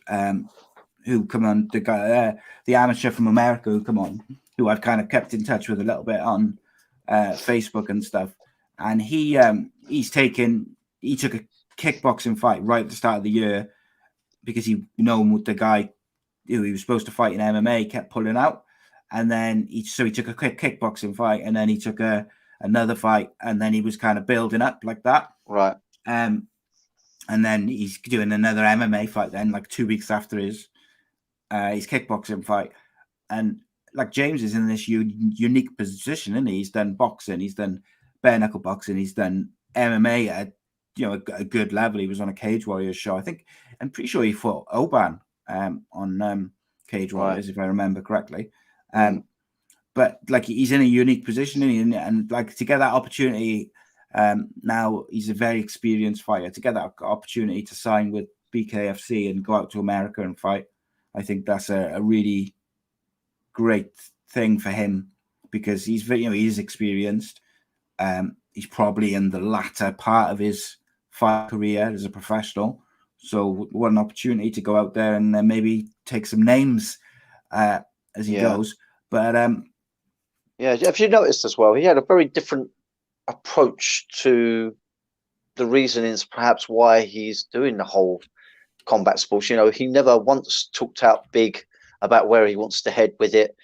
who come on, the guy, the amateur from America who come on, who I've kind of kept in touch with a little bit on Facebook and stuff. And he took a kickboxing fight right at the start of the year because he the guy who he was supposed to fight in MMA kept pulling out, and then he took a quick kickboxing fight, and then he took another fight, and then he was kind of building up like that, right? And then he's doing another MMA fight then, like 2 weeks after his kickboxing fight, and like James is in this unique position, and he's done boxing, he's done bare knuckle boxing, he's done MMA at a good level. He was on a Cage Warriors show. I'm pretty sure he fought Eubank on Cage Warriors, if I remember correctly. But like he's in a unique position, and like to get that opportunity, now he's a very experienced fighter. To get that opportunity to sign with BKFC and go out to America and fight, I think that's a really great thing for him, because he's he's experienced. He's probably in the latter part of his fight career as a professional. So what an opportunity to go out there and maybe take some names as he goes. But if you noticed as well, he had a very different approach to the reasonings perhaps why he's doing the whole combat sports. He never once talked out big about where he wants to head with it.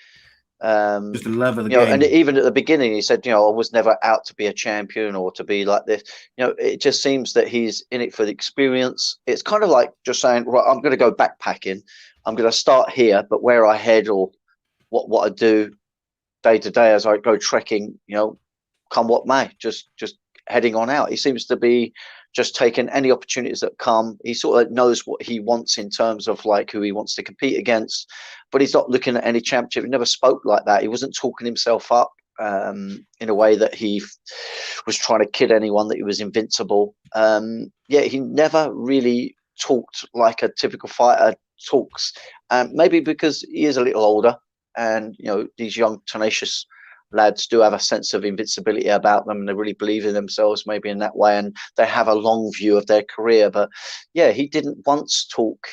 Just the love of the game. And even at the beginning he said, I was never out to be a champion or to be like this. It just seems that he's in it for the experience. It's kind of like just saying, right, I'm going to go backpacking, I'm going to start here, but where I head or what I do day to day as I go trekking, come what may, just heading on out. He seems to be just taking any opportunities that come. He sort of knows what he wants in terms of like who he wants to compete against, but he's not looking at any championship. He never spoke like that. He wasn't talking himself up in a way that he was trying to kid anyone that he was invincible. He never really talked like a typical fighter talks, maybe because he is a little older, and these young tenacious lads do have a sense of invincibility about them, and they really believe in themselves maybe in that way, and they have a long view of their career. But he didn't once talk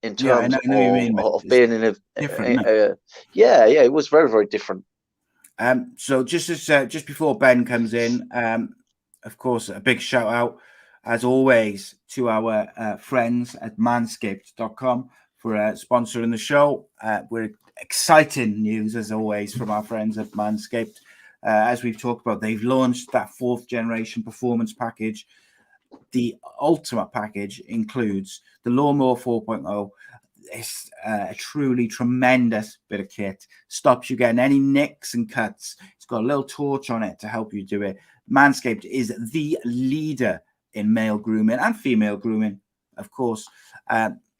in terms of being in a different. It was very, very different. So just before Ben comes in, of course, a big shout out as always to our friends at manscaped.com for sponsoring the show. We're exciting news as always from our friends at Manscaped. As we've talked about, they've launched that 4th generation performance package, the ultimate package includes the Lawnmower 4.0. It's a truly tremendous bit of kit. Stops you getting any nicks and cuts. It's got a little torch on it to help you do it. Manscaped is the leader in male grooming and female grooming, of course.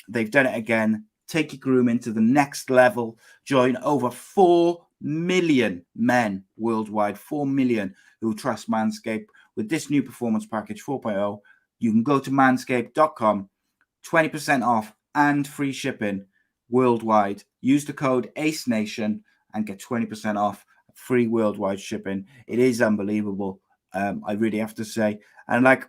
They've done it again. Take your grooming to the next level. Join over 4 million men worldwide, 4 million who trust Manscaped with this new performance package 4.0. You can go to manscaped.com, 20% off and free shipping worldwide. Use the code ACE Nation and get 20% off free worldwide shipping. It is unbelievable. I really have to say. And like,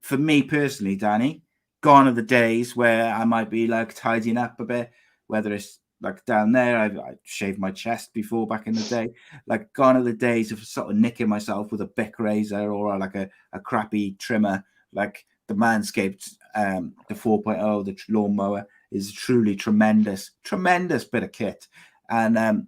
for me personally, Danny, gone are the days where I might be like tidying up a bit, whether it's like down there, I shaved my chest before back in the day. Like, gone are the days of sort of nicking myself with a Bic razor or like a crappy trimmer. Like the Manscaped, the 4.0, the lawnmower is truly tremendous bit of kit. And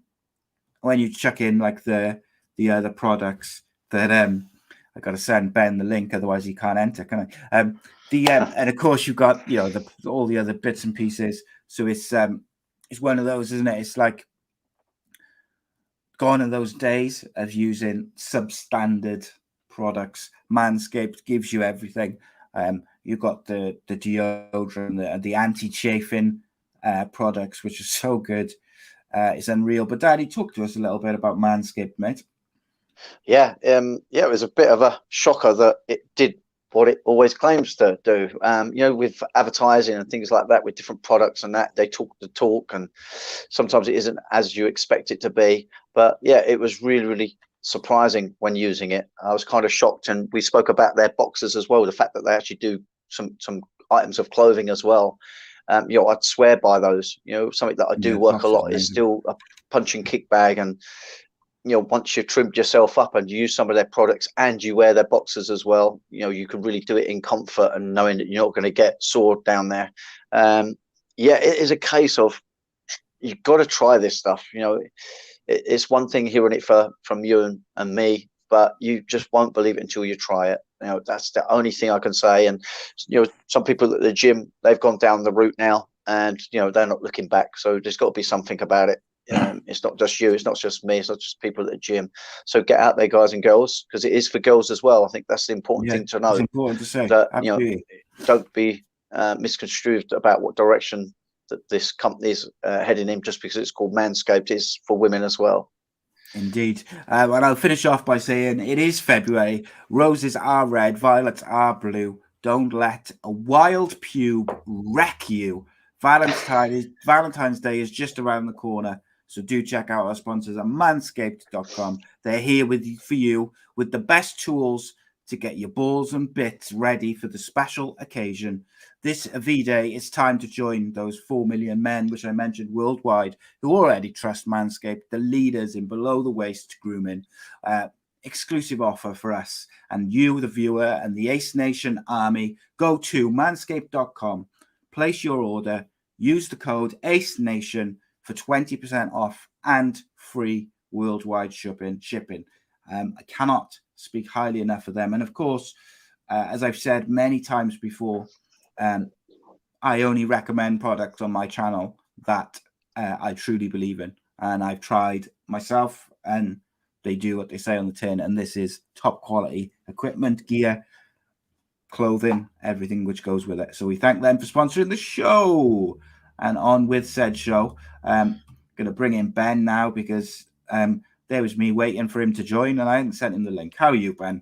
when you chuck in like the other products that I got to send Ben the link, otherwise he can't enter, can I? And of course you've got all the other bits and pieces. So it's one of those, isn't it? It's like gone are those days of using substandard products. Manscaped gives you everything. You've got the deodorant, the anti-chafing products, which are so good. It's unreal. But Daddy, talk to us a little bit about Manscaped, mate. Yeah, it was a bit of a shocker that it did what it always claims to do. With advertising and things like that, with different products and that, they talk the talk, and sometimes it isn't as you expect it to be. But yeah, it was really, really surprising when using it. I was kind of shocked, and we spoke about their boxers as well. The fact that they actually do some items of clothing as well. I'd swear by those. Something that I do work a lot is still a punch and kick bag, and once you've trimmed yourself up and you use some of their products and you wear their boxers as well, you can really do it in comfort and knowing that you're not going to get sore down there. It is a case of you've got to try this stuff. It's one thing hearing it from you and me, but you just won't believe it until you try it. That's the only thing I can say. And some people at the gym, they've gone down the route now, and they're not looking back. So there's got to be something about it. It's not just you, it's not just me, it's not just people at the gym. So get out there, guys and girls, because it is for girls as well. I think that's the important thing to know. It's important to say that don't be misconstrued about what direction that this company is heading in just because it's called Manscaped. Is for women as well. Indeed. And I'll finish off by saying it is February. Roses are red, violets are blue. Don't let a wild pube wreck you. Valentine's Day is just around the corner. So do check out our sponsors at manscaped.com. They're here for you with the best tools to get your balls and bits ready for the special occasion. This V-Day, it's time to join those 4 million men, which I mentioned worldwide, who already trust Manscaped, the leaders in below-the-waist grooming. Exclusive offer for us and you, the viewer, and the Ace Nation Army. Go to manscaped.com, place your order, use the code ACE Nation for 20% off and free worldwide shipping. I cannot speak highly enough of them. And of course, as I've said many times before, I only recommend products on my channel that I truly believe in. And I've tried myself, and they do what they say on the tin. And this is top quality equipment, gear, clothing, everything which goes with it. So we thank them for sponsoring the show. And on with said show, going to bring in Ben now because there was me waiting for him to join and I hadn't sent him the link. How are you, Ben?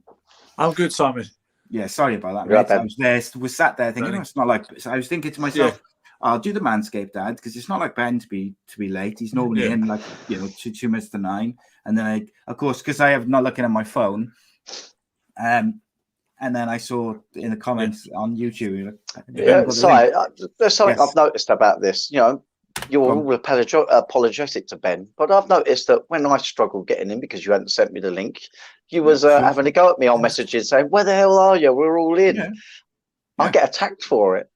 I'm good, Simon. Yeah, sorry about that, Right, mate. I was sat there thinking, it's not like. I was thinking to myself, I'll do the Manscaped ad because it's not like Ben to be late. He's normally in like 2 minutes to 9, and then I, of course, because I have not looking at my phone, and then I saw in the comments on YouTube. Sorry, there's something I've noticed about this. You're all apologetic to Ben, but I've noticed that when I struggled getting in because you hadn't sent me the link, you was having a go at me on messages saying, "Where the hell are you? We're all in." Yeah. I get attacked for it.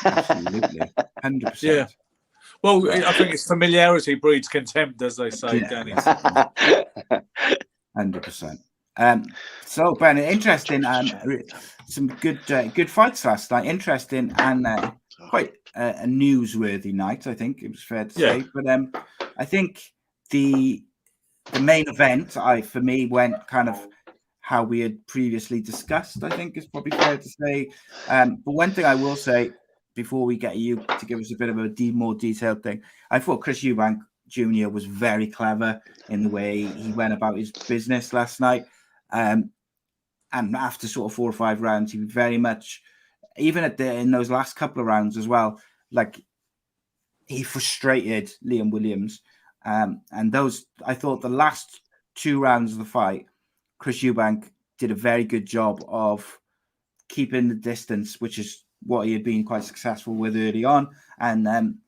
Absolutely, 100%. Yeah. Well, I think it's familiarity breeds contempt, as they say, Danny. 100%. So Ben, interesting. Some good fights last night. Interesting and quite a newsworthy night. I think it was fair to say. But I think the main event, for me, went kind of how we had previously discussed. I think is probably fair to say. But one thing I will say before we get you to give us a bit of a more detailed thing, I thought Chris Eubank Jr. was very clever in the way he went about his business last night. And after sort of 4 or 5 rounds, he very much, even in those last couple of rounds as well, like he frustrated Liam Williams. And I thought the last 2 rounds of the fight, Chris Eubank did a very good job of keeping the distance, which is what he had been quite successful with early on, and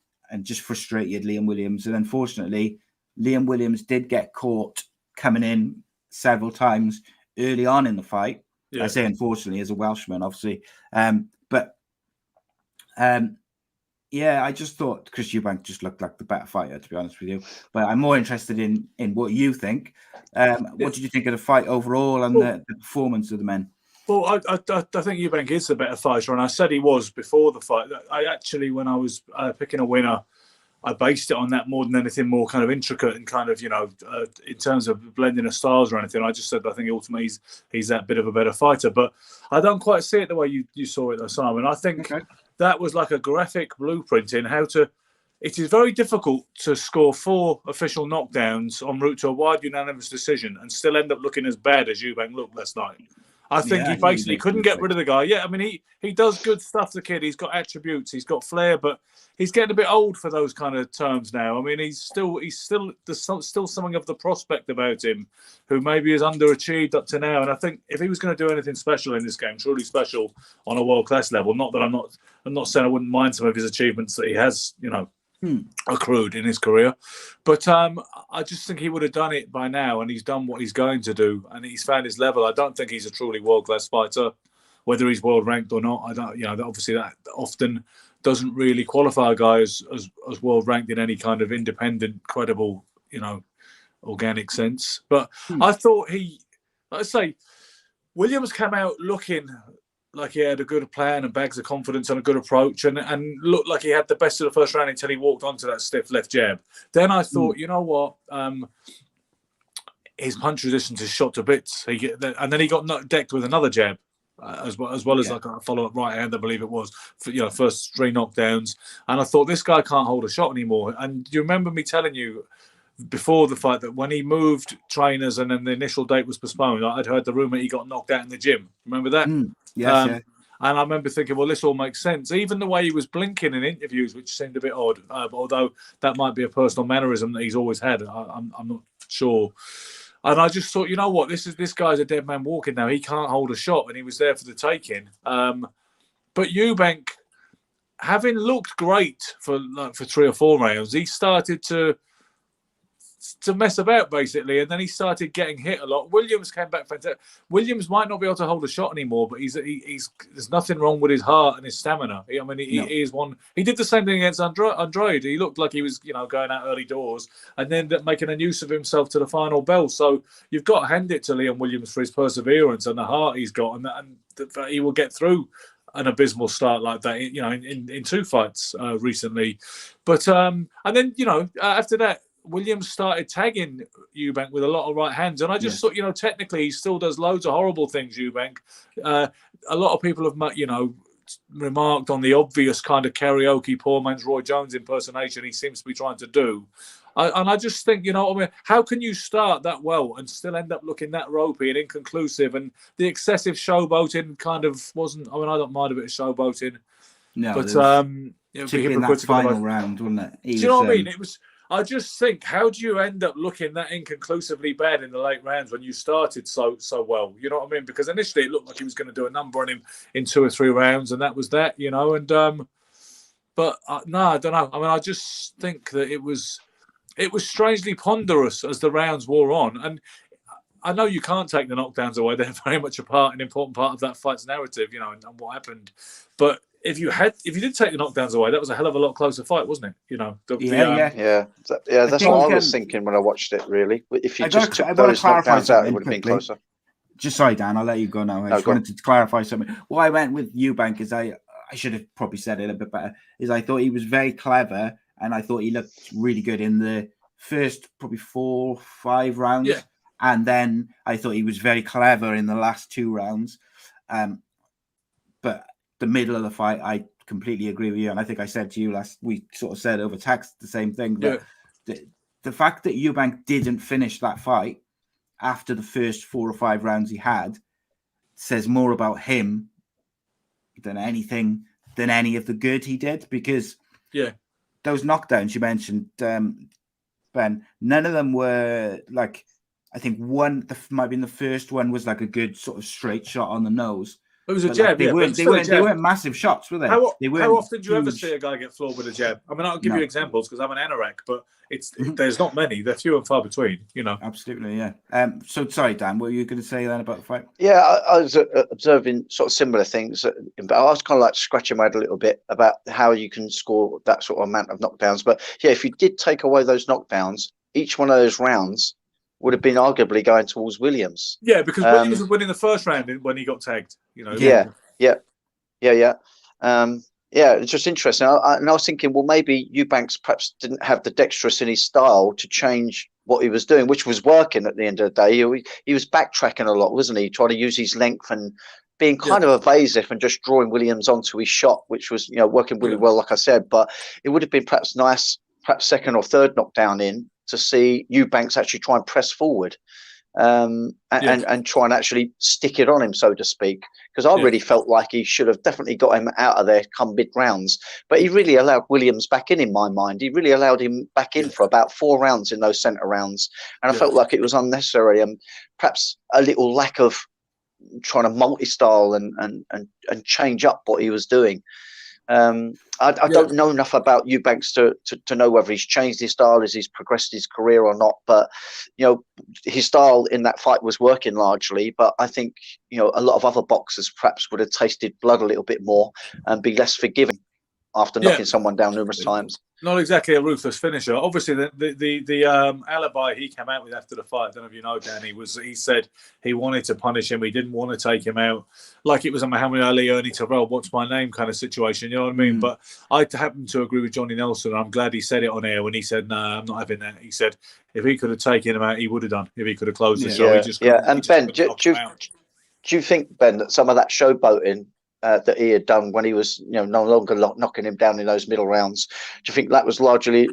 just frustrated Liam Williams. And unfortunately, Liam Williams did get caught coming in several times early on in the fight. Yeah. I say unfortunately as a Welshman, obviously. I just thought Chris Eubank just looked like the better fighter, to be honest with you. But I'm more interested in what you think. What did you think of the fight overall and the performance of the men? Well, I think Eubank is the better fighter, and I said he was before the fight. I actually, when I was picking a winner, I based it on that more than anything more kind of intricate and kind of, in terms of blending of styles or anything. I just said I think ultimately he's that bit of a better fighter. But I don't quite see it the way you saw it, though, Simon. I think that was like a graphic blueprint in how to... It is very difficult to score 4 official knockdowns en route to a wide unanimous decision and still end up looking as bad as Eubank looked last night. I think he basically couldn't get rid of the guy. Yeah, I mean, he does good stuff, the kid. He's got attributes. He's got flair, but he's getting a bit old for those kind of terms now. I mean, there's still something of the prospect about him who maybe is underachieved up to now. And I think if he was going to do anything special in this game, truly special on a world-class level, not that I'm not saying I wouldn't mind some of his achievements that he has, accrued in his career, but I just think he would have done it by now, and he's done what he's going to do, and he's found his level. I don't think he's a truly world-class fighter, whether he's world ranked or not. I don't, obviously that often doesn't really qualify a guy as world ranked in any kind of independent, credible, organic sense. But I thought Williams came out looking like he had a good plan and bags of confidence and a good approach, and looked like he had the best of the first round until he walked onto that stiff left jab. Then I thought, you know what, his punch resistance is shot to bits. And then he got decked with another jab, as well as like a follow-up right hand, I believe it was, for, first 3 knockdowns. And I thought, this guy can't hold a shot anymore. And do you remember me telling you before the fight that when he moved trainers and then the initial date was postponed, I'd heard the rumor he got knocked out in the gym. Remember that? Yes. And I remember thinking, well, this all makes sense. Even the way he was blinking in interviews, which seemed a bit odd, although that might be a personal mannerism that he's always had. I'm not sure. And I just thought, you know what, this guy's a dead man walking now. He can't hold a shot, and he was there for the taking. But Eubank, having looked great for 3 or 4 rounds, he started to mess about, basically, and then he started getting hit a lot. Williams came back fantastic. Williams might not be able to hold a shot anymore, but he's there's nothing wrong with his heart and his stamina. He is one. He did the same thing against Andrade. He looked like he was, going out early doors and then making a use of himself to the final bell. So you've got to hand it to Liam Williams for his perseverance and the heart he's got, and that he will get through an abysmal start like that, in 2 fights recently. But and then after that, Williams started tagging Eubank with a lot of right hands. And I just thought, technically he still does loads of horrible things, Eubank. A lot of people have, remarked on the obvious kind of karaoke poor man's Roy Jones impersonation he seems to be trying to do. And I just think, how can you start that well and still end up looking that ropey and inconclusive? And the excessive showboating kind of wasn't, I don't mind a bit of showboating. No, but particularly in that final round, wasn't it? Do you know what I mean? It was... I just think, how do you end up looking that inconclusively bad in the late rounds when you started so well? You know what I mean? Because initially it looked like he was going to do a number on him in 2 or 3 rounds, and that was that, And but no, I don't know. I just think that it was strangely ponderous as the rounds wore on, and I know you can't take the knockdowns away; they're very much an important part of that fight's narrative, and what happened. But if you did take the knockdowns away, that was a hell of a lot closer fight, wasn't it? That's what I was thinking when I watched it. Really, if you just took those knockdowns out, it would have been closer. just sorry, Dan, I'll let you go now. I just wanted to clarify something. Why I went with Eubank is I should have probably said it a bit better, is I thought he was very clever and I thought he looked really good in the first probably 4 or 5 rounds. Yeah. And then I thought he was very clever in the last 2 rounds. But the middle of the fight, I completely agree with you. And I think I said to you we sort of said over text the same thing. But the fact that Eubank didn't finish that fight after the first 4 or 5 rounds he had says more about him than any of the good he did, because those knockdowns you mentioned, Ben, none of them were like, I think one might have been the first one was like a good sort of straight shot on the nose. It was a jab. They weren't massive shots, were they? How often do you ever see a guy get floored with a jab? I mean, I'll give you examples because I'm an anorak, but there's not many. They're few and far between, you know. Absolutely, yeah. So sorry, Dan, what were you going to say then about the fight? Yeah, I was observing sort of similar things, but I was kind of like scratching my head a little bit about how you can score that sort of amount of knockdowns. But yeah, if you did take away those knockdowns, each one of those rounds would have been arguably going towards Williams. Yeah, because Williams was winning the first round when he got tagged. You know. Yeah. It's just interesting. And I was thinking, well, maybe Eubanks perhaps didn't have the dexterous in his style to change what he was doing, which was working at the end of the day. He was backtracking a lot, wasn't he? Trying to use his length and being kind of evasive and just drawing Williams onto his shot, which was, working really well, like I said. But it would have been perhaps nice, perhaps second or third knockdown in, to see Eubanks actually try and press forward and try and actually stick it on him, so to speak. Because I really felt like he should have definitely got him out of there come mid-rounds. But he really allowed Williams back in my mind. He really allowed him back in for about 4 rounds in those centre rounds. And I felt like it was unnecessary and perhaps a little lack of trying to multi-style and change up what he was doing. I don't know enough about Eubanks to know whether he's changed his style as he's progressed his career or not. But, his style in that fight was working largely. But I think, a lot of other boxers perhaps would have tasted blood a little bit more and be less forgiving after knocking someone down numerous times. Not exactly a ruthless finisher. Obviously, the alibi he came out with after the fight, I don't know if you know, Danny, was he said he wanted to punish him. He didn't want to take him out. Like it was a Muhammad Ali, Ernie Terrell, what's my name kind of situation. You know what I mean? But I happen to agree with Johnny Nelson. I'm glad he said it on air when he said, no, I'm not having that. He said if he could have taken him out, he would have done. If he could have closed the show. And Ben, do you think, Ben, that some of that showboating that he had done when he was, no longer knocking him down in those middle rounds, do you think that was largely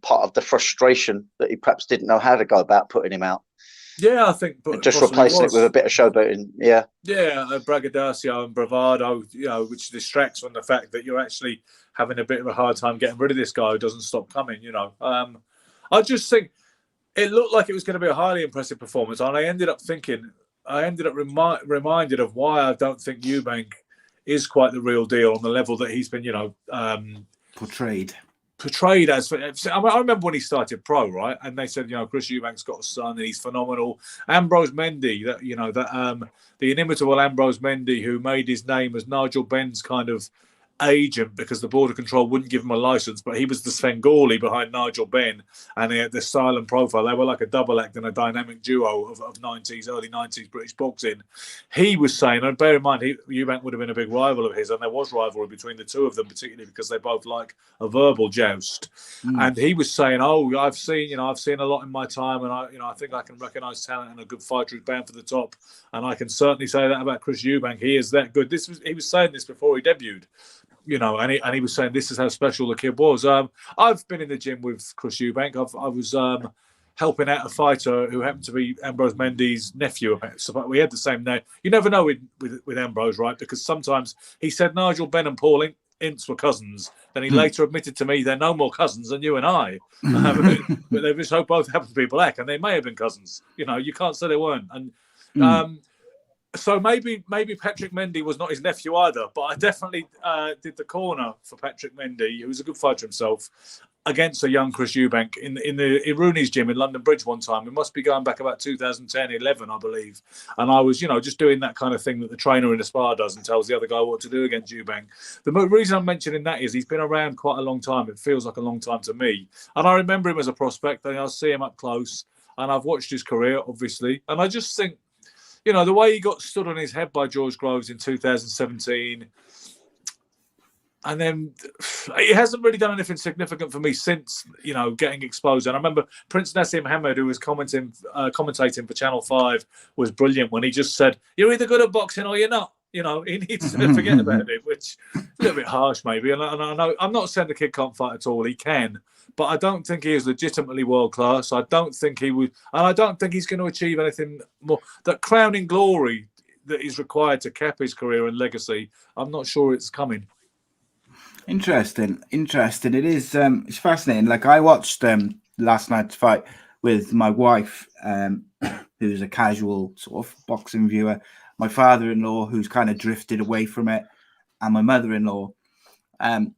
part of the frustration that he perhaps didn't know how to go about putting him out? Yeah, I think, but just replacing it with a bit of showboating. Braggadocio and bravado, which distracts from the fact that you're actually having a bit of a hard time getting rid of this guy who doesn't stop coming. I just think it looked like it was going to be a highly impressive performance, and I ended up reminded of why I don't think Eubank is quite the real deal on the level that he's been, portrayed as. I remember when he started pro, right? And they said, Chris Eubank's got a son and he's phenomenal. Ambrose Mendy, the inimitable Ambrose Mendy, who made his name as Nigel Benn's kind of agent because the Border Control wouldn't give him a license, but he was the Svengoolie behind Nigel Benn, and he had this silent profile. They were like a double act and a dynamic duo of early 90s British boxing. He was saying, and bear in mind, Eubank would have been a big rival of his, and there was rivalry between the two of them, particularly because they both like a verbal joust. And he was saying, I've seen a lot in my time, and I think I can recognise talent and a good fighter who's bound for the top, and I can certainly say that about Chris Eubank. He is that good. He was saying this before he debuted. And he was saying this is how special the kid was. I've been in the gym with Chris Eubank. I was helping out a fighter who happened to be Ambrose Mendy's nephew. So we had the same name. You never know with Ambrose, right? Because sometimes he said Nigel Benn and Paul Ince were cousins. Then he later admitted to me they're no more cousins than you and I. But they just both happen to be black, and they may have been cousins. You can't say they weren't. And so maybe Patrick Mendy was not his nephew either, but I definitely did the corner for Patrick Mendy, who was a good fighter himself, against a young Chris Eubank in the Rooney's gym in London Bridge one time. It must be going back about 2010, 11, I believe. And I was, just doing that kind of thing that the trainer in a spa does and tells the other guy what to do against Eubank. The reason I'm mentioning that is he's been around quite a long time. It feels like a long time to me. And I remember him as a prospect, and I see him up close, and I've watched his career, obviously. And I just think you know, the way he got stood on his head by George Groves in 2017. And then he hasn't really done anything significant for me since, you know, getting exposed. And I remember Prince Nassim Hamed, who was commentating for Channel 5, was brilliant when he just said, "You're either good at boxing or you're not." You know, he needs to forget about it, which is a little bit harsh maybe. And I know, I'm not saying the kid can't fight at all. He can. But I don't think he is legitimately world class. I don't think he would. And I don't think he's going to achieve anything more. That crowning glory that is required to cap his career and legacy, I'm not sure it's coming. Interesting. It is. It's fascinating. Like, I watched last night's fight with my wife, who's a casual sort of boxing viewer, my father-in-law, who's kind of drifted away from it, and my mother-in-law, and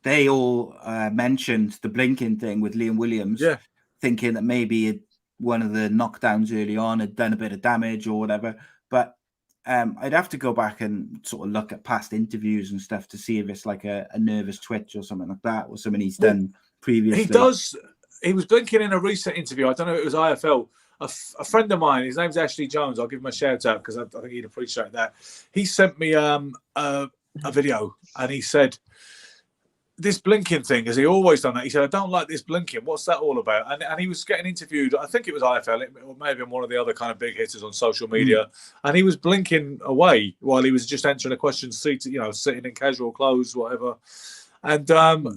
they all mentioned the blinking thing with Liam Williams, thinking that maybe one of the knockdowns early on had done a bit of damage or whatever. But I'd have to go back and sort of look at past interviews and stuff to see if it's like a nervous twitch or something like that, or something he's done previously. He was blinking in a recent interview. I don't know if it was IFL. A friend of mine, his name's Ashley Jones. I'll give him a shout out because I think he'd appreciate that. He sent me a video and he said, this blinking thing, has he always done that? He said, I don't like this blinking. What's that all about? And he was getting interviewed, I think it was IFL, or maybe one of the other kind of big hitters on social media. And he was blinking away while he was just answering a question, sitting in casual clothes, whatever. And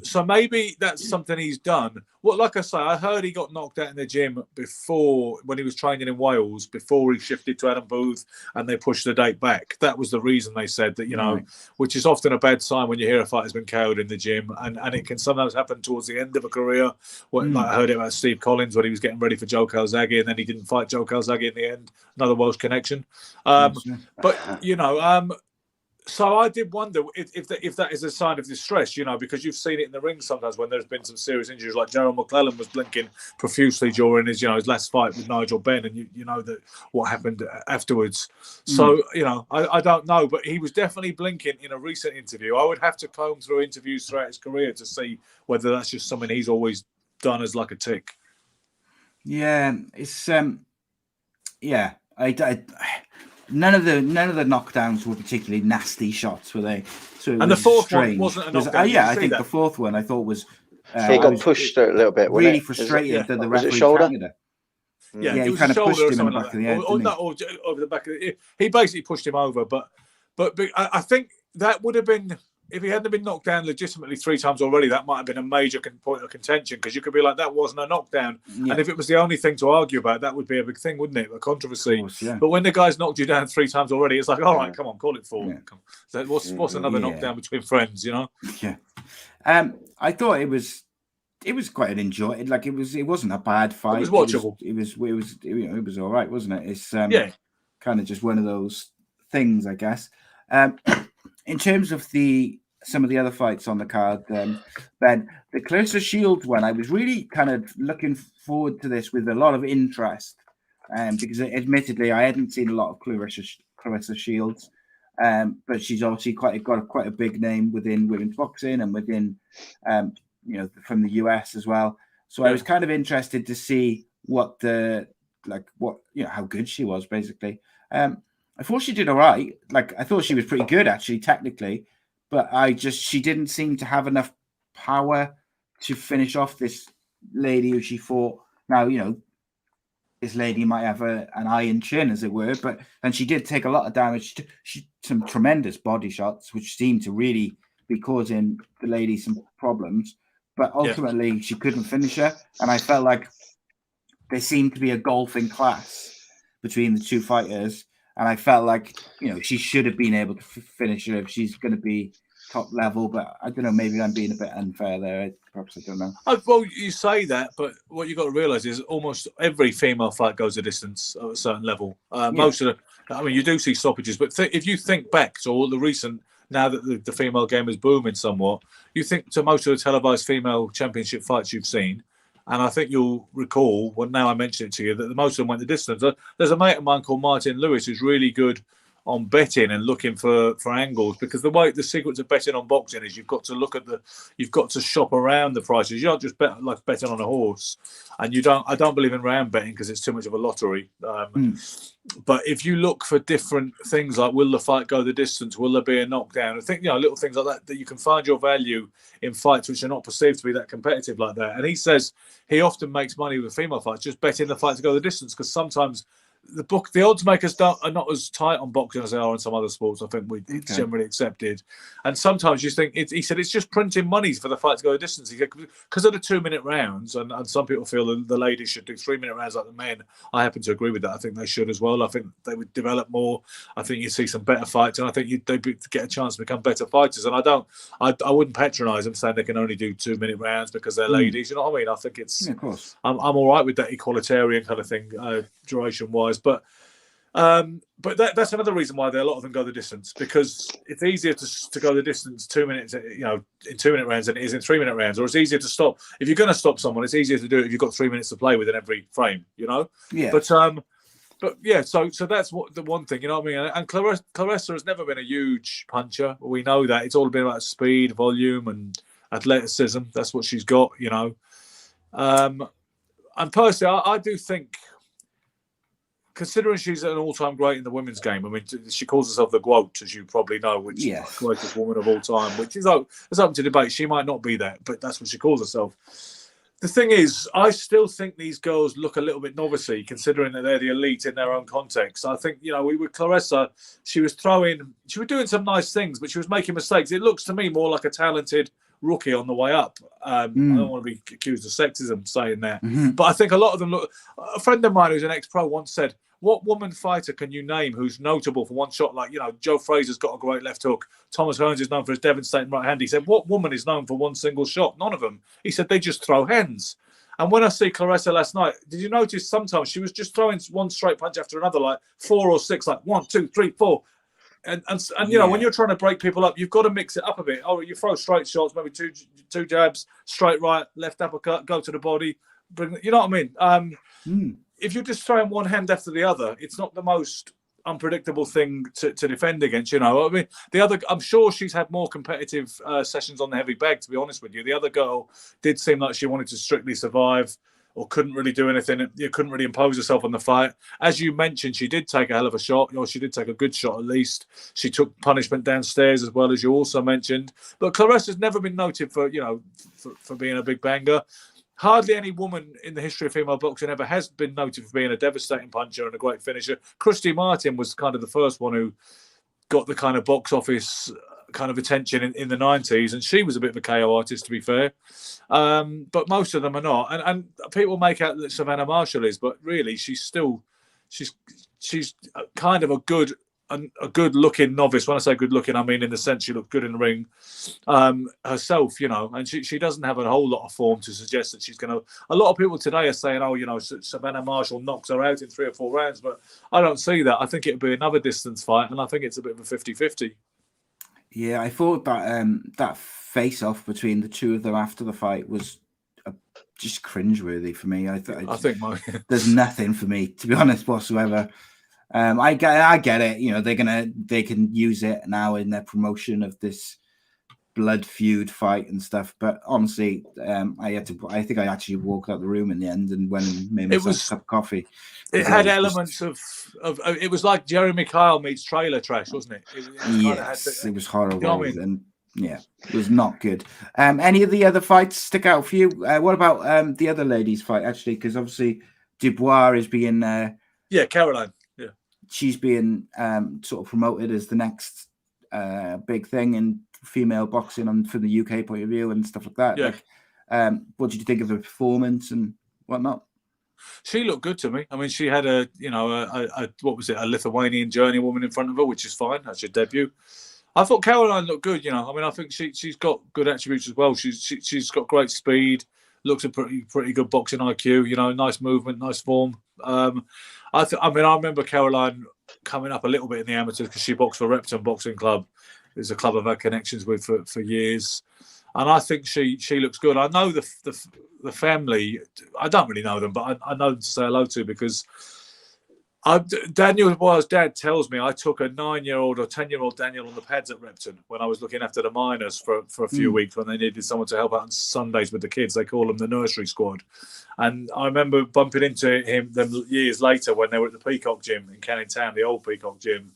so maybe that's something he's done. Well, like I say, I heard he got knocked out in the gym before, when he was training in Wales, before he shifted to Adam Booth, and they pushed the date back. That was the reason they said that, which is often a bad sign when you hear a fighter's been KO'd in the gym. And it can sometimes happen towards the end of a career. Like I heard it about Steve Collins when he was getting ready for Joe Calzaghe, and then he didn't fight Joe Calzaghe in the end. Another Welsh connection. So I did wonder if that is a sign of distress, because you've seen it in the ring sometimes when there's been some serious injuries, like Gerald McClellan was blinking profusely during his last fight with Nigel Benn, and you know that what happened afterwards. So I don't know, but he was definitely blinking in a recent interview. I would have to comb through interviews throughout his career to see whether that's just something he's always done as like a tick. Yeah, it's None of the knockdowns were particularly nasty shots, were they? So and the fourth one wasn't a knockdown. I think the fourth one I thought was he got pushed a little bit. Really frustrated that the referee counted it. Yeah, he kind of pushed him in the back of the head. Or over the back of the. He basically pushed him over, but I think that would have been, if he hadn't been knocked down legitimately 3 times already, that might have been a major point of contention, because you could be like, that wasn't a knockdown. Yeah. And if it was the only thing to argue about, that would be a big thing, wouldn't it? A controversy. Course, yeah. But when the guy's knocked you down 3 times already, it's like, all right, come on, call it 4. Yeah. So what's another knockdown between friends, Yeah. I thought it was quite an enjoy. Like it wasn't a bad fight. It was watchable. It was all right, wasn't it? It's kind of just one of those things, I guess. In terms of some of the other fights on the card, Ben, the Clarissa Shields one, I was really kind of looking forward to this with a lot of interest, because admittedly I hadn't seen a lot of Clarissa Shields, but she's obviously got quite a big name within women's boxing and within, from the US as well. So I was kind of interested to see how good she was, basically. I thought she did all right. Like, I thought she was pretty good, actually, technically. But she didn't seem to have enough power to finish off this lady who she fought. Now, this lady might have an iron chin, as it were. And she did take a lot of damage. She some tremendous body shots, which seemed to really be causing the lady some problems. But ultimately, she couldn't finish her. And I felt like there seemed to be a golfing class between the two fighters. And I felt like, she should have been able to finish her if she's going to be top level. But I don't know, maybe I'm being a bit unfair there. Perhaps I don't know. Well, you say that, but what you've got to realise is almost every female fight goes a distance at a certain level. Most of you do see stoppages. But if you think back to all the recent, now that the female game is booming somewhat, you think to most of the televised female championship fights you've seen, and I think you'll recall, now I mentioned it to you, that most of them went the distance. There's a mate of mine called Martin Lewis who's really good betting and looking for angles, because the secret to betting on boxing is you've got to shop around the prices. You don't just bet like betting on a horse, and I don't believe in round betting because it's too much of a lottery. But if you look for different things like, will the fight go the distance? Will there be a knockdown? I think, little things like that you can find your value in fights which are not perceived to be that competitive like that. And he says he often makes money with female fights just betting the fight to go the distance, because sometimes the odds makers are not as tight on boxing as they are in some other sports. I think it's generally accepted. And sometimes you think, he said, it's just printing money for the fight to go a distance. He said, because of the 2-minute rounds, and some people feel the ladies should do 3-minute rounds like the men. I happen to agree with that. I think they should as well. I think they would develop more. I think you'd see some better fights, and I think they'd get a chance to become better fighters. And I wouldn't patronise them saying they can only do 2-minute rounds because they're ladies. You know what I mean? I think it's, of course. I'm all right with that equalitarian kind of thing, duration-wise. But that's another reason why a lot of them go the distance, because it's easier to go the distance 2 minutes, in 2-minute rounds than it is in 3-minute rounds. Or it's easier to stop. If you're going to stop someone, it's easier to do it if you've got 3 minutes to play within every frame, Yeah. But yeah, so that's the one thing, you know what I mean? And Claressa has never been a huge puncher. We know that. It's all been about speed, volume, and athleticism. That's what she's got, And personally, I do think, considering she's an all-time great in the women's game, I mean, she calls herself the GWOAT, as you probably know, which is the greatest woman of all time, which is it's open to debate. She might not be that, but that's what she calls herself. The thing is, I still think these girls look a little bit novice-y, considering that they're the elite in their own context. I think, with Claressa, she was doing some nice things, but she was making mistakes. It looks to me more like a talented rookie on the way up. I don't want to be accused of sexism saying that, but I think a lot of them look. A friend of mine who's an ex-pro once said, what woman fighter can you name who's notable for one shot? Like, Joe Fraser's got a great left hook. Thomas Hearns is known for his devastating right hand. He said, what woman is known for one single shot? None of them. He said, they just throw hands. And when I see Claressa last night, did you notice sometimes she was just throwing one straight punch after another, like 4 or 6, like 1, 2, 3, 4. And when you're trying to break people up, you've got to mix it up a bit. Oh, you throw straight shots, maybe two jabs, straight right, left uppercut, go to the body. You know what I mean? If you're just throwing one hand after the other, it's not the most unpredictable thing to defend against. I mean, I'm sure she's had more competitive sessions on the heavy bag, to be honest with you. The other girl did seem like she wanted to strictly survive, or couldn't really do anything. You couldn't really impose herself on the fight. As you mentioned, she did take a hell of a shot, or she did take a good shot at least. She took punishment downstairs as well, as you also mentioned. But Claressa's never been noted for being a big banger. Hardly any woman in the history of female boxing ever has been noted for being a devastating puncher and a great finisher. Christy Martin was kind of the first one who got the kind of box office kind of attention in the 90s, and she was a bit of a KO artist, to be fair. But most of them are not. And people make out that Savannah Marshall is, but really she's kind of a good looking novice. When I say good looking, I mean in the sense she looked good in the ring herself, and she doesn't have a whole lot of form to suggest that she's going to. A lot of people today are saying, Savannah Marshall knocks her out in 3 or 4 rounds, but I don't see that. I think it'd be another distance fight, and I think it's a bit of a 50-50. Yeah, I thought that that face-off between the two of them after the fight was just cringeworthy for me. I think there's nothing for me, to be honest, whatsoever. I get it. They can use it now in their promotion of this blood feud fight and stuff. But honestly, I think I actually walked out the room in the end and went and made myself a cup of coffee. It had elements of it was like Jeremy Kyle meets trailer trash, wasn't it? It was horrible. You know what I mean? And yeah, it was not good. Any of the other fights stick out for you? What about the other ladies' fight, actually? Because obviously Dubois is being Caroline. Yeah, she's being sort of promoted as the next big thing in female boxing from the UK point of view and stuff like that. Yeah. What did you think of her performance and whatnot? She looked good to me. I mean, she had a Lithuanian journeywoman in front of her, which is fine. That's your debut. I thought Caroline looked good. I mean, I think she's got good attributes as well. She's got great speed. Looks a pretty good boxing IQ. Nice movement, nice form. I remember Caroline coming up a little bit in the amateurs because she boxed for Repton Boxing Club. It's a club I've had connections with for years. And I think she looks good. I know the family. I don't really know them, but I know them to say hello to because Daniel Boyle's dad tells me I took a 9-year-old or 10-year-old Daniel on the pads at Repton when I was looking after the minors for a few weeks when they needed someone to help out on Sundays with the kids. They call them the nursery squad. And I remember bumping into them years later when they were at the Peacock Gym in Canning Town, the old Peacock Gym.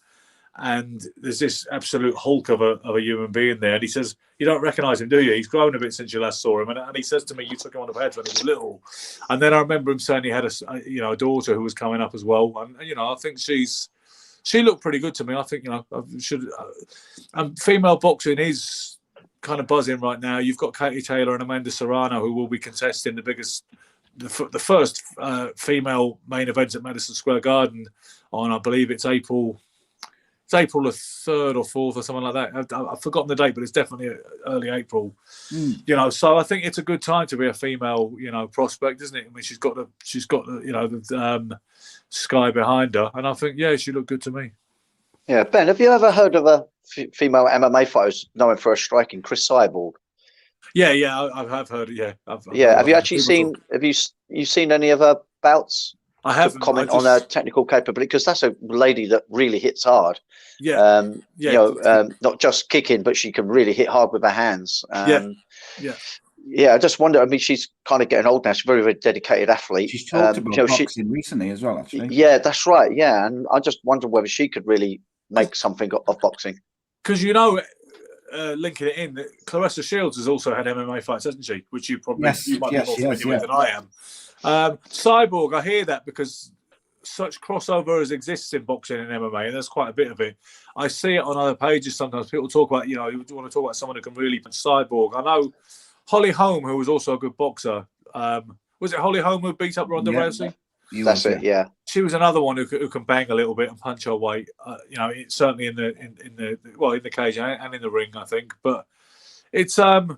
And there's this absolute hulk of a human being there. And he says, you don't recognise him, do you? He's grown a bit since you last saw him. And he says to me, you took him on the pads when he was little. And then I remember him saying he had a daughter who was coming up as well. And, I think she looked pretty good to me. I think, female boxing is kind of buzzing right now. You've got Katie Taylor and Amanda Serrano who will be contesting the first female main event at Madison Square Garden on, I believe it's April the 3rd or 4th or something like that. I've forgotten the date, but it's definitely early April. So I think it's a good time to be a female, prospect, isn't it? I mean, she's got the sky behind her, and I think she looked good to me. Yeah, Ben, have you ever heard of a female MMA fighter known for her striking, Chris Cyborg? Yeah, I have heard it. Yeah, have you actually seen? Have you seen any of her bouts? I haven't. Comment on her technical capability, because that's a lady that really hits hard. Yeah. Not just kicking, but she can really hit hard with her hands. Yeah. I just wonder. I mean, she's kind of getting old now. She's a very, very dedicated athlete. She's talked about boxing recently as well, actually. Yeah, that's right. Yeah, and I just wonder whether she could really make something of boxing. Because linking it in, Claressa Shields has also had MMA fights, hasn't she? Which you might be more familiar with than I am. Cyborg, I hear that because such crossover as exists in boxing and MMA, and there's quite a bit of it. I see it on other pages sometimes. People talk about, you want to talk about someone who can really punch. Cyborg. I know Holly Holm, who was also a good boxer. Was it Holly Holm who beat up Ronda Rousey? That's it. Yeah, she was another one who can bang a little bit and punch her weight. Certainly in the cage and in the ring, I think. But it's like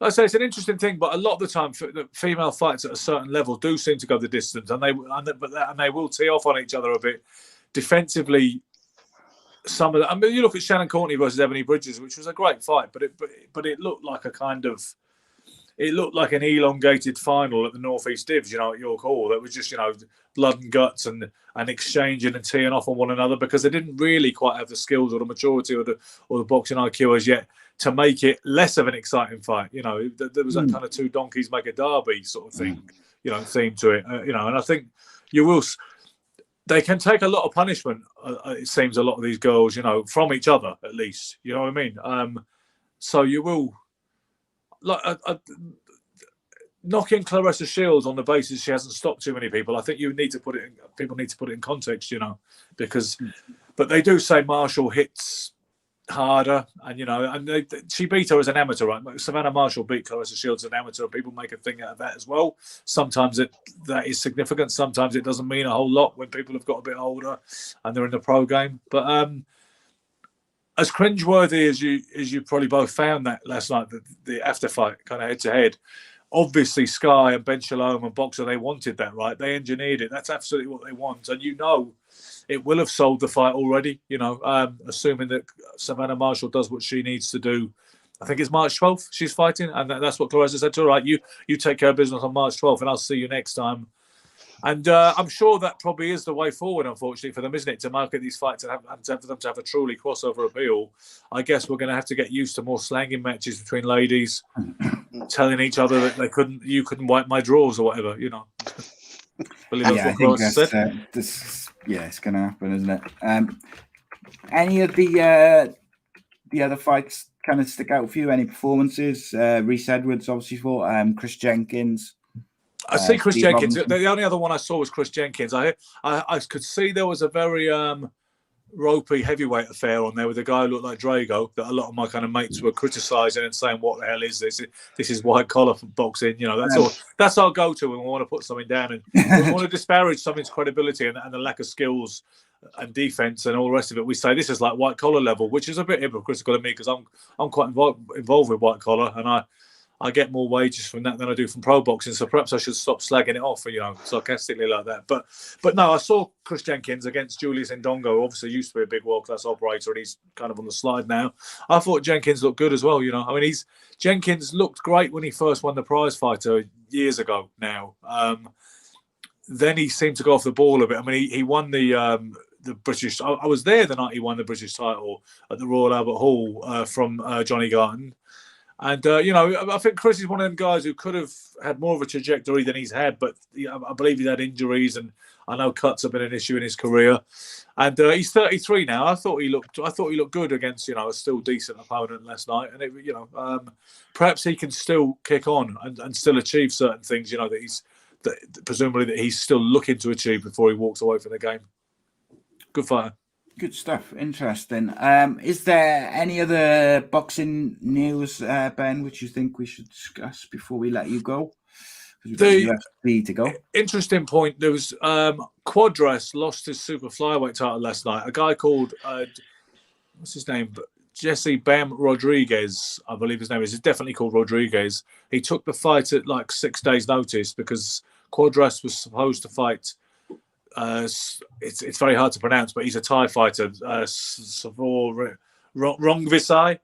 I say, it's an interesting thing, but a lot of the time, the female fights at a certain level do seem to go the distance, and they will tee off on each other a bit defensively. Some of that, I mean, you look at Shannon Courtney versus Ebony Bridges, which was a great fight, but it looked like an elongated final at the Northeast Divs, at York Hall. That was just blood and guts and exchanging and teeing off on one another, because they didn't really quite have the skills or the maturity or the boxing IQ as yet to make it less of an exciting fight. There was that kind of two donkeys make a derby sort of thing, theme to it. And I think they can take a lot of punishment. It seems a lot of these girls, from each other at least. You know what I mean? So you will knocking Claressa Shields on the basis she hasn't stopped too many people. I think people need to put it in context, but they do say Marshall hits harder, and she beat her as an amateur, right? Savannah Marshall beat Claressa Shields as an amateur, and people make a thing out of that as well. Sometimes that is significant, sometimes it doesn't mean a whole lot when people have got a bit older and they're in the pro game. But as cringeworthy as you probably both found that last night, the after fight kind of head to head, obviously Sky and Ben Shalom and Boxer, they wanted that, right? They engineered it. That's absolutely what they want, and it will have sold the fight already, assuming that Savannah Marshall does what she needs to do. I think it's March 12th she's fighting, and that's what Claressa said to her, right? You take care of business on March 12th, and I'll see you next time. And I'm sure that probably is the way forward, unfortunately, for them, isn't it? To market these fights and for them to have a truly crossover appeal. I guess we're going to have to get used to more slanging matches between ladies, telling each other that you couldn't wipe my drawers or whatever, I think that's it's going to happen, isn't it? Any of the other fights kind of stick out for you? Any performances? Reese Edwards obviously fought. Chris Jenkins. I see Chris Steve Jenkins. Robinson. The only other one I saw was Chris Jenkins. I could see there was a very ropey heavyweight affair on there with a guy who looked like Drago that a lot of my kind of mates were criticising and saying, "What the hell is this? This is white collar boxing." That's our go-to when we want to put something down and we want to disparage something's credibility and the lack of skills and defense and all the rest of it. We say this is like white collar level, which is a bit hypocritical of me because I'm quite involved with white collar and I get more wages from that than I do from pro boxing. So perhaps I should stop slagging it off, sarcastically like that. But no, I saw Chris Jenkins against Julius Ndongo, who obviously used to be a big world-class operator, and he's kind of on the slide now. I thought Jenkins looked good as well, I mean, Jenkins looked great when he first won the prize fighter years ago now. then he seemed to go off the ball a bit. I mean, he won the British. I was there the night he won the British title at the Royal Albert Hall from Johnny Garton. And, I think Chris is one of them guys who could have had more of a trajectory than he's had, but I believe he's had injuries, and I know cuts have been an issue in his career. And he's 33 now. I thought he looked good against, a still decent opponent last night. And, perhaps he can still kick on and still achieve certain things, that presumably that he's still looking to achieve before he walks away from the game. Good fighter. Good stuff. Interesting. Is there any other boxing news, Ben, which you think we should discuss before we let you go? Because we've got UFC to go. Interesting point. There was Quadras lost his super flyweight title last night. A guy called what's his name? Jesse Bam Rodriguez, I believe his name is. He's definitely called Rodriguez. He took the fight at like 6 days' notice because Quadras was supposed to fight. It's very hard to pronounce, but he's a Thai fighter. Rongvisai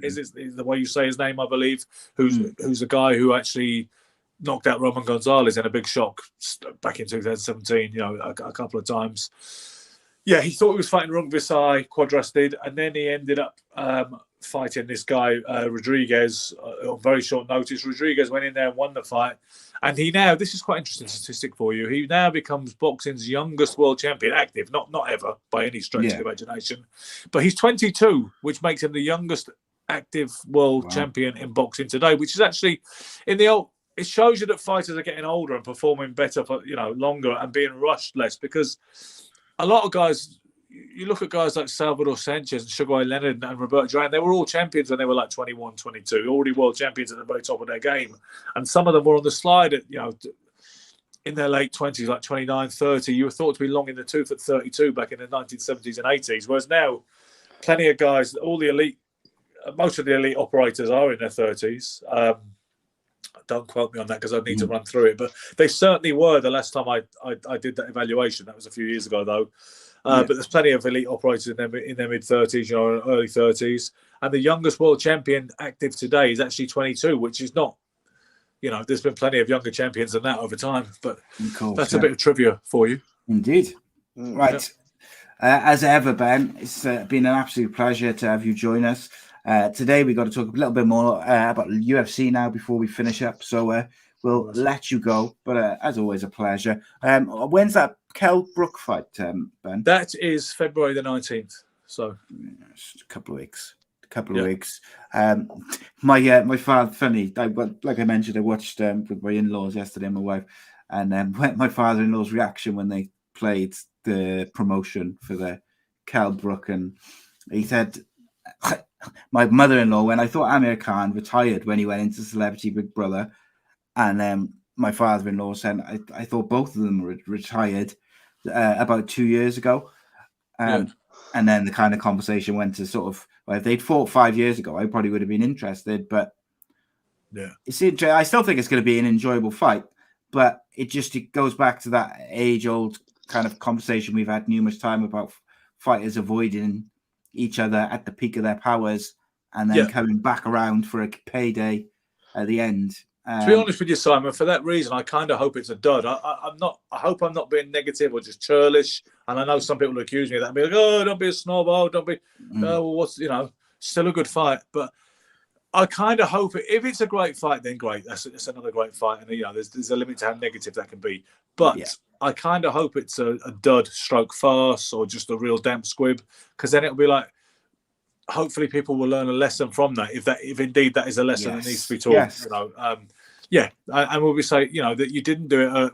is the way you say his name, I believe. Who's a guy who actually knocked out Roman Gonzalez in a big shock back in 2017. A couple of times. Yeah, he thought he was fighting Rongvisai. Quadras did, and then he ended up fighting this guy Rodriguez on very short notice. Rodriguez went in there and won the fight. And he now, this is quite an interesting statistic for you, he now becomes boxing's youngest world champion, active, not ever by any stretch of the imagination. But he's 22, which makes him the youngest active world champion in boxing today, which is actually, it shows you that fighters are getting older and performing better for, longer and being rushed less, because a lot of guys, you look at guys like Salvador Sanchez and Sugar Ray Leonard and Roberto Duran, they were all champions when they were like 21, 22, already world champions at the very top of their game. And some of them were on the slide at, in their late 20s, like 29, 30. You were thought to be long in the tooth at 32 back in the 1970s and 80s. Whereas now, plenty of guys, most of the elite operators are in their 30s. Don't quote me on that because I need to run through it. But they certainly were the last time I did that evaluation. That was a few years ago, though. But there's plenty of elite operators in their mid-30s, early 30s. And the youngest world champion active today is actually 22, which is not, there's been plenty of younger champions than that over time. But that's a bit of trivia for you. Indeed. Right. As ever, Ben, it's been an absolute pleasure to have you join us. Today, we've got to talk a little bit more about UFC now before we finish up. So we'll let you go. But as always, a pleasure. When's that Kell Brook fight, Ben? That is February the 19th. So a couple of weeks. My father, funny, like I mentioned, I watched with my in-laws yesterday, my wife, and my father-in-law's reaction when they played the promotion for the Kell Brook, and he said, my mother-in-law, when I thought Amir Khan retired when he went into Celebrity Big Brother, and my father-in-law said, I thought both of them were retired about 2 years ago. And then the kind of conversation went to sort of, well, if they'd fought 5 years ago, I probably would have been interested. But I still think it's going to be an enjoyable fight. But it goes back to that age-old kind of conversation we've had numerous times about fighters avoiding each other at the peak of their powers and then coming back around for a payday at the end. To be honest with you, Simon, for that reason, I kind of hope it's a dud. I hope I'm not being negative or just churlish. And I know some people accuse me of that and be like, oh, don't be a snob. Oh, don't be, still a good fight. But I kind of hope if it's a great fight, then great. It's another great fight. And, there's a limit to how negative that can be. But I kind of hope it's a dud stroke farce or just a real damp squib, because then it'll be like, hopefully people will learn a lesson from that. If indeed that is a lesson that needs to be taught, and we'll be saying, that you didn't do it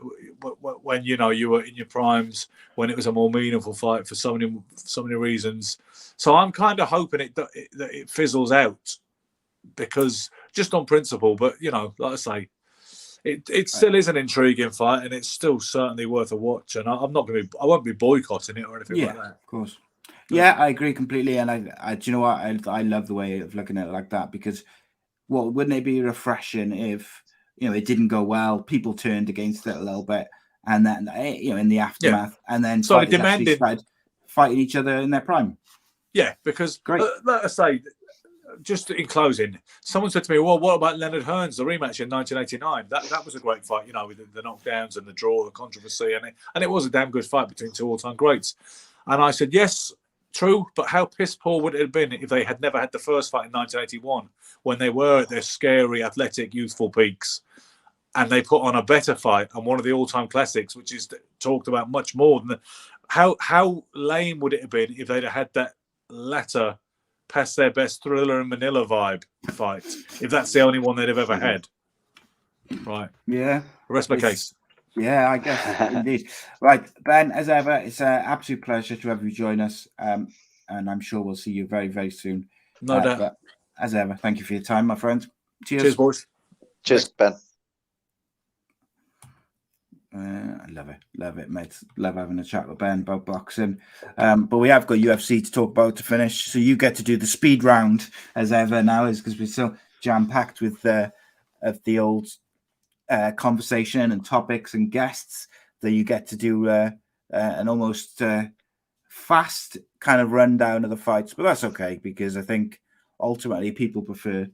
when you were in your primes, when it was a more meaningful fight for so many reasons. So I'm kind of hoping that it fizzles out, because just on principle. But like I say, it still is an intriguing fight, and it's still certainly worth a watch. And I won't be boycotting it or anything like that. Of course. Yeah, I agree completely, and I do you know what? I love the way of looking at it like that, because wouldn't it be refreshing if it didn't go well, people turned against it a little bit, and then in the aftermath, and then started fighting each other in their prime. Yeah, because like I say, just in closing, someone said to me, well, what about Leonard Hearns, the rematch in 1989? That was a great fight, you know, with the knockdowns and the draw, the controversy, and it was a damn good fight between two all-time greats. And I said, yes, true, but how piss poor would it have been if they had never had the first fight in 1981 when they were at their scary, athletic, youthful peaks, and they put on a better fight and one of the all-time classics, which is talked about much more than how lame would it have been if they'd have had that latter past their best Thriller and Manila vibe fight, if that's the only one they'd have ever had. Right. Yeah. Rest my case. Yeah, I guess indeed. Right, Ben, as ever, it's an absolute pleasure to have you join us. And I'm sure we'll see you very, very soon. No doubt. But as ever, thank you for your time, my friend. Cheers, boys. Cheers, Ben. I love it, mate. Love having a chat with Ben about boxing. But we have got UFC to talk about to finish, so you get to do the speed round as ever now, is because we're so jam-packed with of the old conversation and topics and guests that you get to do an almost fast kind of rundown of the fights. But that's okay, because I think ultimately people prefer,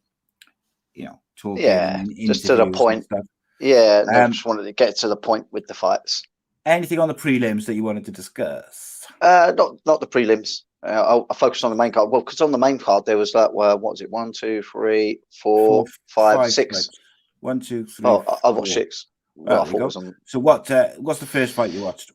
you know, talking. Yeah, just to the point. Yeah, I just wanted to get to the point with the fights. Anything on the prelims that you wanted to discuss? Not the prelims. I'll focus on the main card. Well, because on the main card there was that. What was it? 1, 2, 3, 4, 5, 6. Fights. 1, 2, 3. Oh, I watched 6. Well, I thought it was on. So what's the first fight you watched?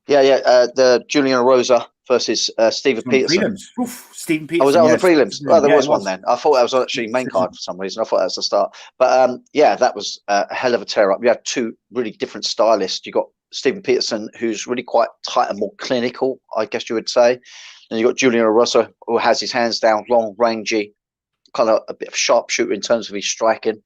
Yeah. The Julian Rosa versus Steven Peterson. Prelims. Oof, Steven Peterson. Oh, was that on the prelims? Oh, there was one was. then. I thought that was actually main card for some reason. I thought that was the start. But yeah, that was a hell of a tear up. You had two really different stylists. You got Steven Peterson, who's really quite tight and more clinical, I guess you would say. And you got Julian Rosa, who has his hands down, long, rangy, kind of a bit of sharpshooter in terms of his striking.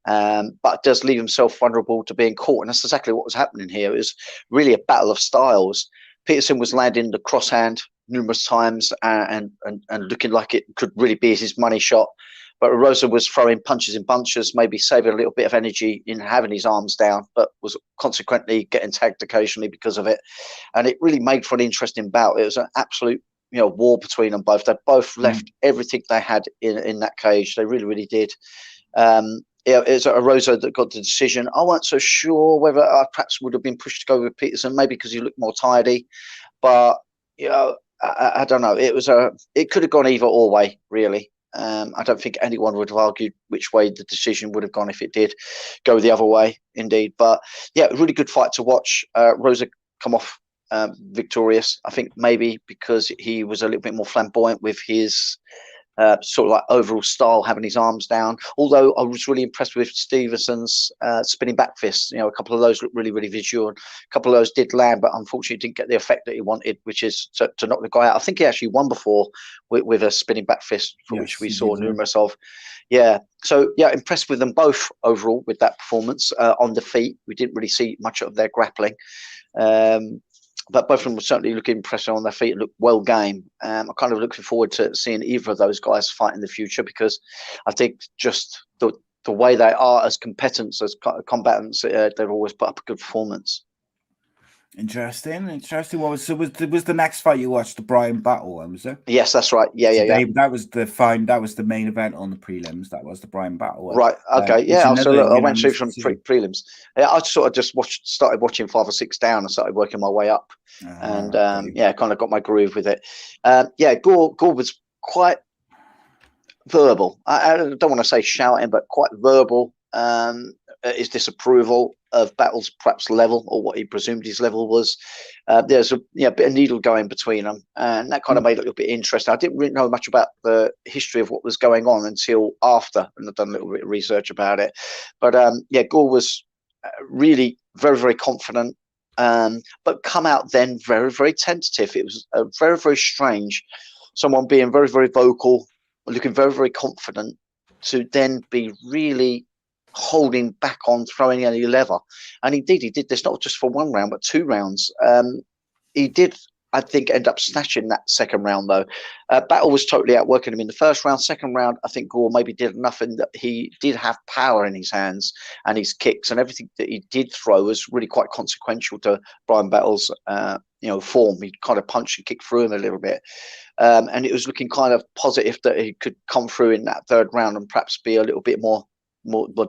But does leave himself vulnerable to being caught. And that's exactly what was happening here. It was really a battle of styles. Peterson was landing the crosshand numerous times and looking like it could really be his money shot. But Rosa was throwing punches in bunches, maybe saving a little bit of energy in having his arms down, but was consequently getting tagged occasionally because of it. And it really made for an interesting bout. It was an absolute, war between them both. They both left everything they had in that cage. They really, really did. It was a Rosa that got the decision. I wasn't so sure whether I perhaps would have been pushed to go with Peterson, maybe because he looked more tidy. But I don't know. It could have gone either or way, really. I don't think anyone would have argued which way the decision would have gone if it did go the other way, indeed. But yeah, really good fight to watch. Rosa come off victorious. I think maybe because he was a little bit more flamboyant with his sort of like overall style, having his arms down. Although I was really impressed with Stevenson's spinning back fists. A couple of those looked really, really visual. A couple of those did land, but unfortunately didn't get the effect that he wanted, which is to knock the guy out. I think he actually won before with a spinning back fist, for which we saw numerous of. Yeah. So, yeah, impressed with them both overall with that performance on the feet. We didn't really see much of their grappling. But both of them were certainly looking impressive on their feet and looked well game. I'm kind of looking forward to seeing either of those guys fight in the future, because I think just the way they are as combatants, they've always put up a good performance. Interesting. What was the next fight you watched, the Brian Battle one, was it? Yes, that's right. Yeah. That was the main event on the prelims. That was the Brian Battle one. Right. Okay. Yeah. So look, I went through from prelims. Yeah, I sort of just started watching 5 or 6 down and started working my way up, and kind of got my groove with it. Gore was quite verbal. I don't want to say shouting, but quite verbal. His disapproval of Battle's perhaps level, or what he presumed his level was. There's a bit of needle going between them, and that kind of made it a little bit interesting. I didn't really know much about the history of what was going on until after, and I've done a little bit of research about it. But Gore was really very, very confident, but come out then very, very tentative. It was very, very strange. Someone being very, very vocal, looking very, very confident, to then be really holding back on throwing any lever. And indeed he did this not just for 1 round but 2 rounds. He did, I think, end up snatching that second round though. Battle was totally outworking him in the first round. Second round, I think Gore maybe did enough in that he did have power in his hands, and his kicks and everything that he did throw was really quite consequential to Brian Battle's form. He kind of punched and kicked through him a little bit. And it was looking kind of positive that he could come through in that third round and perhaps be a little bit more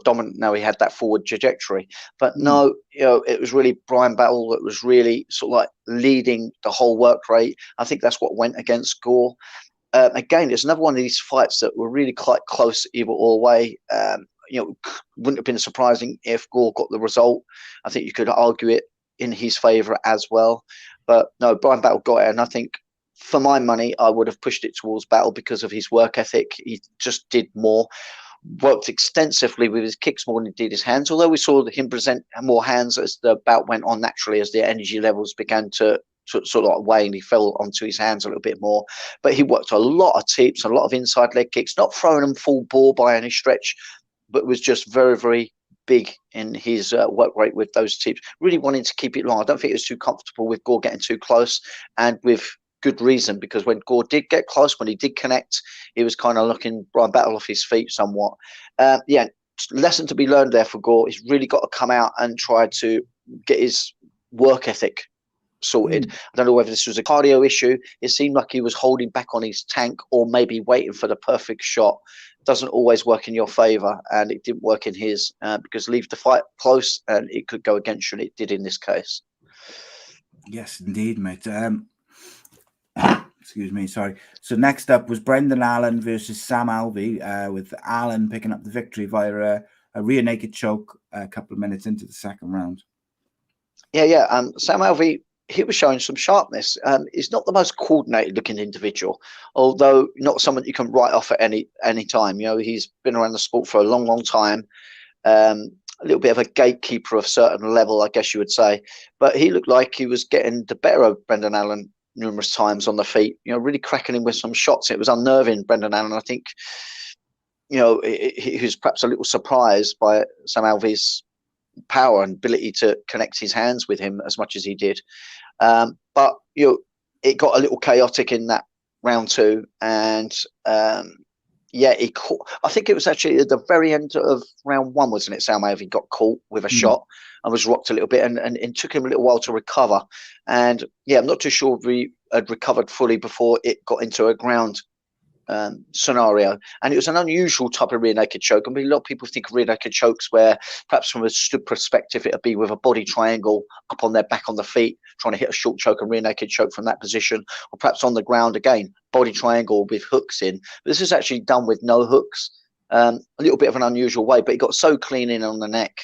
dominant. Now he had that forward trajectory, but no, it was really Brian Battle that was really sort of like leading the whole work rate. I think that's what went against Gore. Again, it's another one of these fights that were really quite close either or way. Wouldn't have been surprising if Gore got the result. I think you could argue it in his favour as well, but no, Brian Battle got it, and I think for my money, I would have pushed it towards Battle because of his work ethic. He just did more. Worked extensively with his kicks more than he did his hands, although we saw him present more hands as the bout went on naturally, as the energy levels began to sort of like wane. He fell onto his hands a little bit more, but he worked a lot of teeps, a lot of inside leg kicks, not throwing them full bore by any stretch, but was just very, very big in his work rate with those teeps, really wanting to keep it long. I don't think he was too comfortable with Gore getting too close, and with good reason, because when Gore did get close, when he did connect, he was kind of looking Brian Battle off his feet somewhat. Lesson to be learned there for Gore. He's really got to come out and try to get his work ethic sorted. I don't know whether this was a cardio issue. It seemed like he was holding back on his tank, or maybe waiting for the perfect shot. Doesn't always work in your favour, and it didn't work in his, because leave the fight close and it could go against you, and it did in this case. Yes, indeed, mate. Excuse me, sorry. So next up was Brendan Allen versus Sam Alvey, with Allen picking up the victory via a rear naked choke a couple of minutes into the second round. Sam Alvey, he was showing some sharpness. He's not the most coordinated looking individual, although not someone you can write off at any time. He's been around the sport for a long, long time. A little bit of a gatekeeper of certain level, I guess you would say. But he looked like he was getting the better of Brendan Allen numerous times on the feet, really cracking him with some shots. It was unnerving, Brendan Allen. I think, he was perhaps a little surprised by Sam Alvey's power and ability to connect his hands with him as much as he did. But it got a little chaotic in that round two, and he caught. I think it was actually at the very end of round one, wasn't it? Sam Alvey got caught with a shot and was rocked a little bit, and it took him a little while to recover. And I'm not too sure if he had recovered fully before it got into a ground scenario. And it was an unusual type of rear naked choke. I mean, a lot of people think of rear naked chokes where perhaps from a stood perspective, it'd be with a body triangle up on their back on the feet, trying to hit a short choke and rear naked choke from that position, or perhaps on the ground again, body triangle with hooks in. But this is actually done with no hooks, a little bit of an unusual way, but he got so clean in on the neck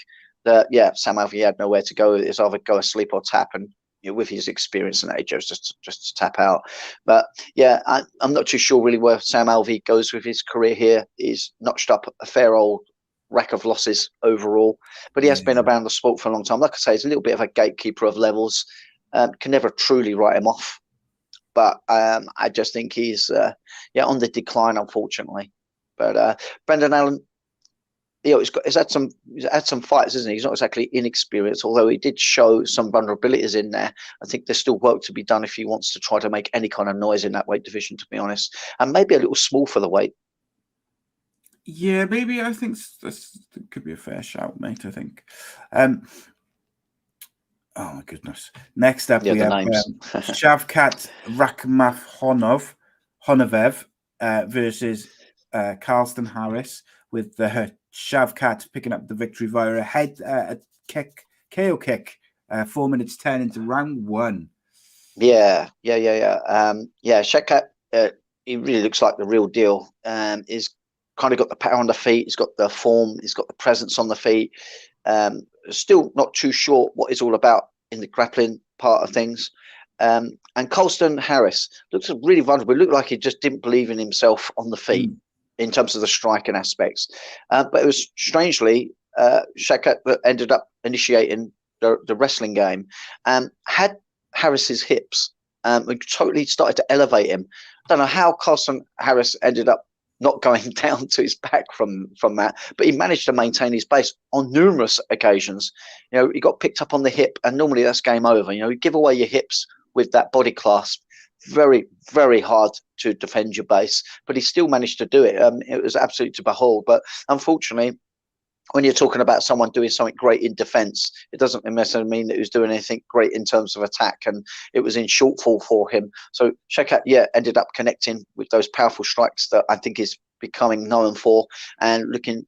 that, Sam Alvey had nowhere to go. It's either go asleep or tap, and with his experience and age, it was just to tap out. But I'm not too sure really where Sam Alvey goes with his career here. He's notched up a fair old rack of losses overall, but he has been around the sport for a long time. Like I say, he's a little bit of a gatekeeper of levels. Can never truly write him off, but I just think he's on the decline, unfortunately. But Brendan Allen, he's had some fights, isn't he? He's not exactly inexperienced, although he did show some vulnerabilities in there. I think there's still work to be done if he wants to try to make any kind of noise in that weight division, to be honest. And maybe a little small for the weight. Yeah, maybe. I think this could be a fair shout, mate. I think. Oh my goodness! Next up, we have Shavkat Rakhmonov versus Carlston Harris, with Shavkat picking up the victory via a head kick, KO kick, 4 minutes 10 into round one. Shavkat, he really looks like the real deal. He's kind of got the power on the feet. He's got the form. He's got the presence on the feet. Still not too sure what it's all about in the grappling part of things. And Carlston Harris looks really vulnerable. It looked like he just didn't believe in himself on the feet in terms of the striking aspects. But it was strangely Shavkat that ended up initiating the wrestling game. Had Harris's hips, totally started to elevate him. I don't know how Carlston Harris ended up not going down to his back from that, but he managed to maintain his base on numerous occasions. He got picked up on the hip, and normally that's game over. You give away your hips with that body clasp, very, very hard to defend your base, but he still managed to do it. It was absolute to behold, but unfortunately, when you're talking about someone doing something great in defense, it doesn't necessarily mean that he was doing anything great in terms of attack, and it was in shortfall for him. So Shekat, ended up connecting with those powerful strikes that I think is becoming known for, and looking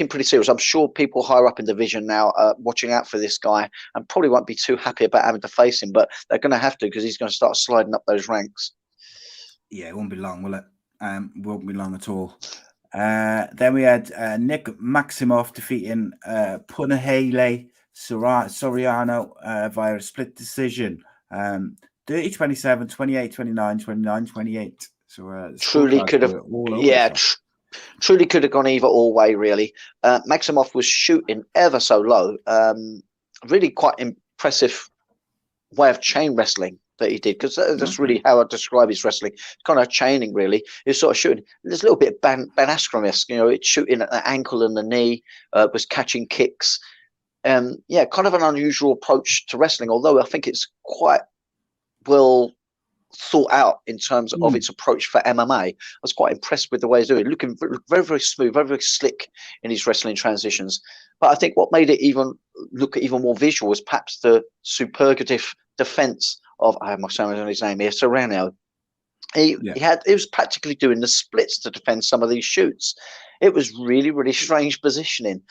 pretty serious. I'm sure people higher up in the division now are watching out for this guy and probably won't be too happy about having to face him, but they're going to have to, because he's going to start sliding up those ranks. Yeah, it won't be long, will it? Won't be long at all. Then we had Nick Maximoff defeating Punahele Soriano via a split decision. 30-27, 28-29, 29-28. So truly could have, truly could have gone either or way, really. Maximoff was shooting ever so low. Really quite impressive way of chain wrestling that he did, because that's really how I describe his wrestling. Kind of chaining, really. He was sort of shooting. There's a little bit of Ben Askren-esque, it's shooting at the ankle and the knee, was catching kicks. Kind of an unusual approach to wrestling, although I think it's quite well thought out in terms of its approach for MMA. I was quite impressed with the way he's doing it, looking very, very smooth, very, very slick in his wrestling transitions. But I think what made it look even more visual was perhaps the superlative defense of, I have my son on his name here, Serrano. He was practically doing the splits to defend some of these shoots. It was really, really strange positioning.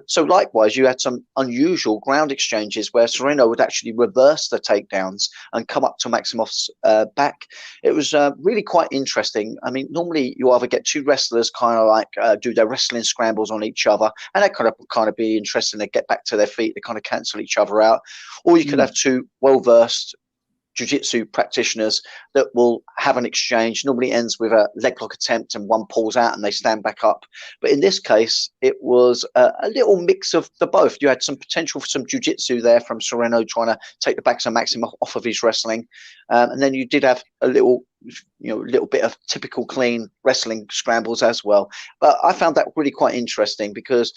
So likewise, you had some unusual ground exchanges where Serrano would actually reverse the takedowns and come up to Maximoff's back. It was really quite interesting. I mean, normally you either get two wrestlers kind of like do their wrestling scrambles on each other, and that kind of be interesting. They get back to their feet, they kind of cancel each other out. Or you could have two well-versed jiu-jitsu practitioners that will have an exchange. Normally ends with a leg lock attempt and one pulls out and they stand back up. But in this case, it was a little mix of the both. You had some potential for some jiu-jitsu there from Serrano trying to take the backs of Maximoff off of his wrestling. And then you did have a little bit of typical clean wrestling scrambles as well. But I found that really quite interesting, because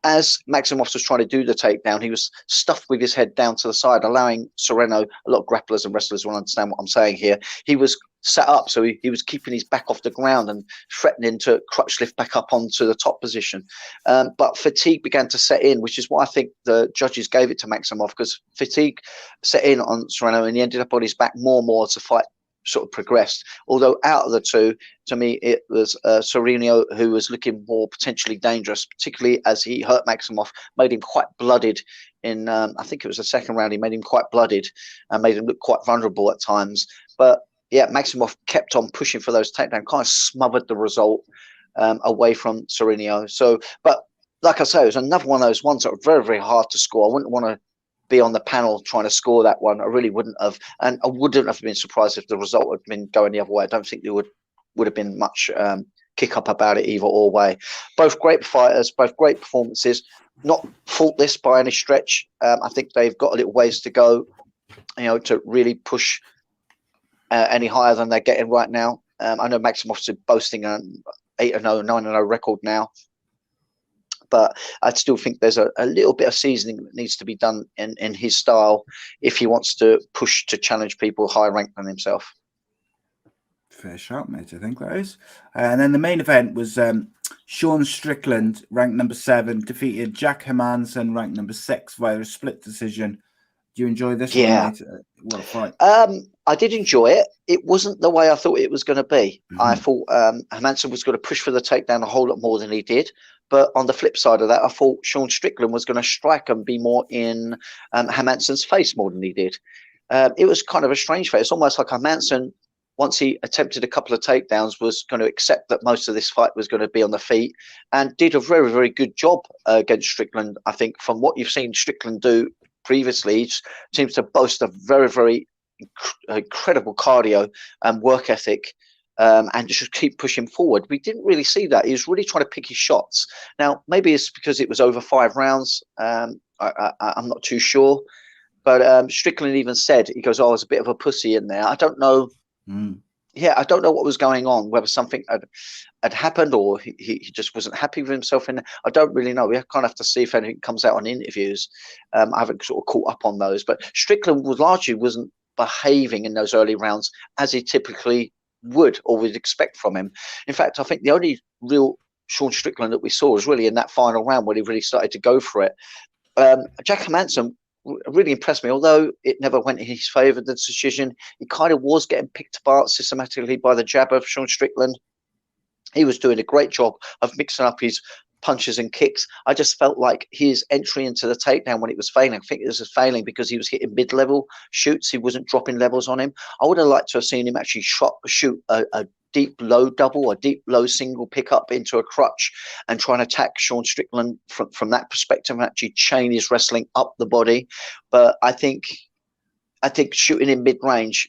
as Maximoff was trying to do the takedown, he was stuffed with his head down to the side, allowing Serrano, a lot of grapplers and wrestlers will understand what I'm saying here, he was sat up, so he was keeping his back off the ground and threatening to crutch lift back up onto the top position. But fatigue began to set in, which is why I think the judges gave it to Maximoff, because fatigue set in on Serrano and he ended up on his back more and more as the fight sort of progressed. Although out of the two, to me, it was Serrano who was looking more potentially dangerous, particularly as he hurt Maximoff, made him quite blooded in, I think it was the second round, he made him quite blooded and made him look quite vulnerable at times. But yeah, Maximoff kept on pushing for those takedowns, kind of smothered the result away from Serrano. So, but like I say, it was another one of those ones that were very, very hard to score. I wouldn't want to be on the panel trying to score that one. I really wouldn't have, and I wouldn't have been surprised if the result had been going the other way. I don't think there would have been much kick up about it either or way. Both great fighters, both great performances, not faultless by any stretch. I think they've got a little ways to go, to really push any higher than they're getting right now. I know Maximoff's boasting an 8-0, 9-0 record now, but I'd still think there's a little bit of seasoning that needs to be done in his style if he wants to push to challenge people higher ranked than himself. Fair shot, mate. I think that is. And then the main event was Sean Strickland, ranked number 7, defeated Jack Hermanson, ranked number 6, via a split decision. Do you enjoy this one, mate? What a fight. I did enjoy it. It wasn't the way I thought it was going to be. I thought Hermanson was going to push for the takedown a whole lot more than he did. But on the flip side of that, I thought Sean Strickland was going to strike and be more in Hermanson's face more than he did. It was kind of a strange fight. It's almost like Hermanson, once he attempted a couple of takedowns, was going to accept that most of this fight was going to be on the feet, and did a very, very good job against Strickland. I think from what you've seen Strickland do previously, he seems to boast a very, very incredible cardio and work ethic. And just keep pushing forward. We didn't really see that. He was really trying to pick his shots. Now, maybe it's because it was over 5 rounds. I'm not too sure. But Strickland even said, he goes, I was a bit of a pussy in there. I don't know. Yeah, I don't know what was going on, whether something had happened or he just wasn't happy with himself. And I don't really know. We kind of have to see if anything comes out on interviews. I haven't sort of caught up on those. But Strickland wasn't behaving in those early rounds as he typically would or would expect from him. In fact, I think the only real Sean Strickland that we saw was really in that final round when he really started to go for it. Jack Hermansson really impressed me, although it never went in his favour, the decision. He kind of was getting picked apart systematically by the jab of Sean Strickland. He was doing a great job of mixing up his punches and kicks. I just felt like his entry into the takedown when it was failing, I think it was failing because he was hitting mid-level shoots. He wasn't dropping levels on him. I would have liked to have seen him actually shoot a deep low double, a deep low single pickup into a crutch and try and attack Sean Strickland from that perspective and actually chain his wrestling up the body. But I think shooting in mid-range,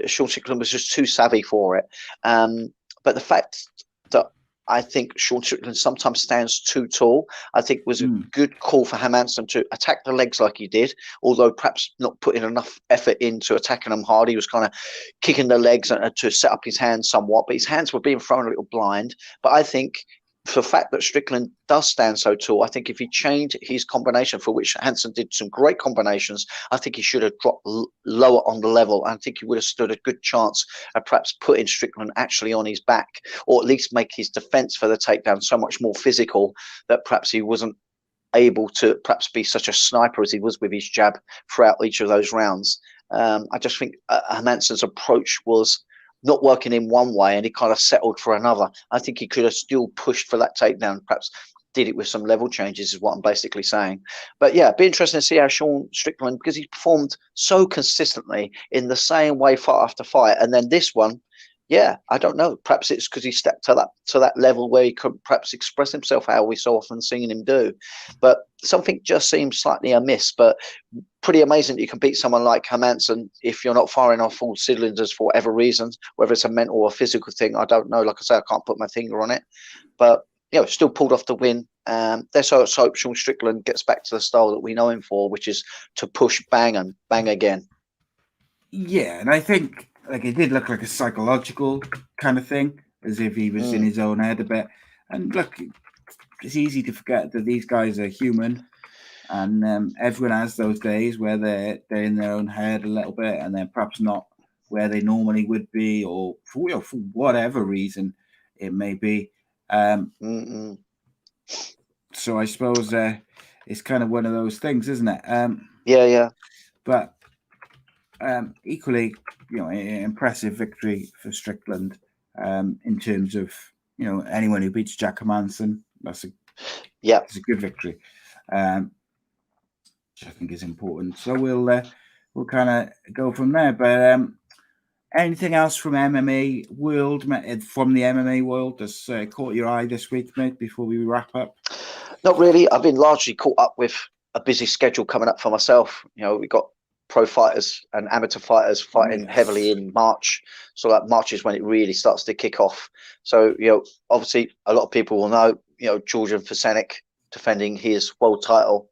Sean Strickland was just too savvy for it. But the fact that I think Sean Strickland sometimes stands too tall, I think was a good call for Hermansson to attack the legs like he did, although perhaps not putting enough effort into attacking them hard. He was kind of kicking the legs to set up his hands somewhat, but his hands were being thrown a little blind. But I think for the fact that Strickland does stand so tall, I think if he changed his combination, for which Hansen did some great combinations, I think he should have dropped lower on the level. I think he would have stood a good chance of perhaps putting Strickland actually on his back, or at least make his defense for the takedown so much more physical that perhaps he wasn't able to perhaps be such a sniper as he was with his jab throughout each of those rounds. I just think Hermansson's approach was not working in one way and he kind of settled for another. I think he could have still pushed for that takedown, perhaps did it with some level changes is what I'm basically saying. But yeah, it'd be interesting to see how Sean Strickland, because he performed so consistently in the same way fight after fight, and then this one, yeah, I don't know. Perhaps it's because he stepped to that level where he could perhaps express himself how we so often seen him do. But something just seems slightly amiss. But pretty amazing that you can beat someone like Hermansson if you're not firing off all cylinders for whatever reasons, whether it's a mental or physical thing. I don't know. Like I say, I can't put my finger on it. But still pulled off the win. Let's hope Sean Strickland gets back to the style that we know him for, which is to push, bang, and bang again. Yeah, and I think it did look like a psychological kind of thing, as if he was in his own head a bit. And look, it's easy to forget that these guys are human, and everyone has those days where they're in their own head a little bit, and they're perhaps not where they normally would be, or for whatever reason it may be. So I suppose it's kind of one of those things, isn't it? Yeah. But equally, impressive victory for Strickland in terms of anyone who beats Jack Hermansson. It's a good victory, which I think is important. So we'll kind of go from there. But anything else from MMA world, from the MMA world, that's caught your eye this week, mate? Before we wrap up. Not really. I've been largely caught up with a busy schedule coming up for myself. We got pro fighters and amateur fighters fighting heavily in March. So that March is when it really starts to kick off. So, obviously a lot of people will know, Georgian Fusenik defending his world title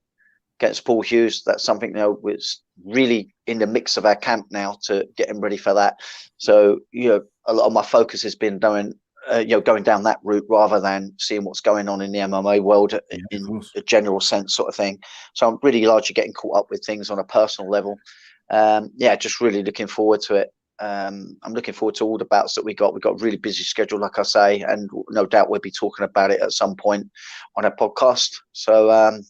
against Paul Hughes. That's something, was really in the mix of our camp now to get him ready for that. So, a lot of my focus has been going down that route rather than seeing what's going on in the MMA world in a general sense sort of thing. So I'm really largely getting caught up with things on a personal level. Just really looking forward to it. I'm looking forward to all the bouts that we got. We've got a really busy schedule, like I say, and no doubt we'll be talking about it at some point on a podcast. So,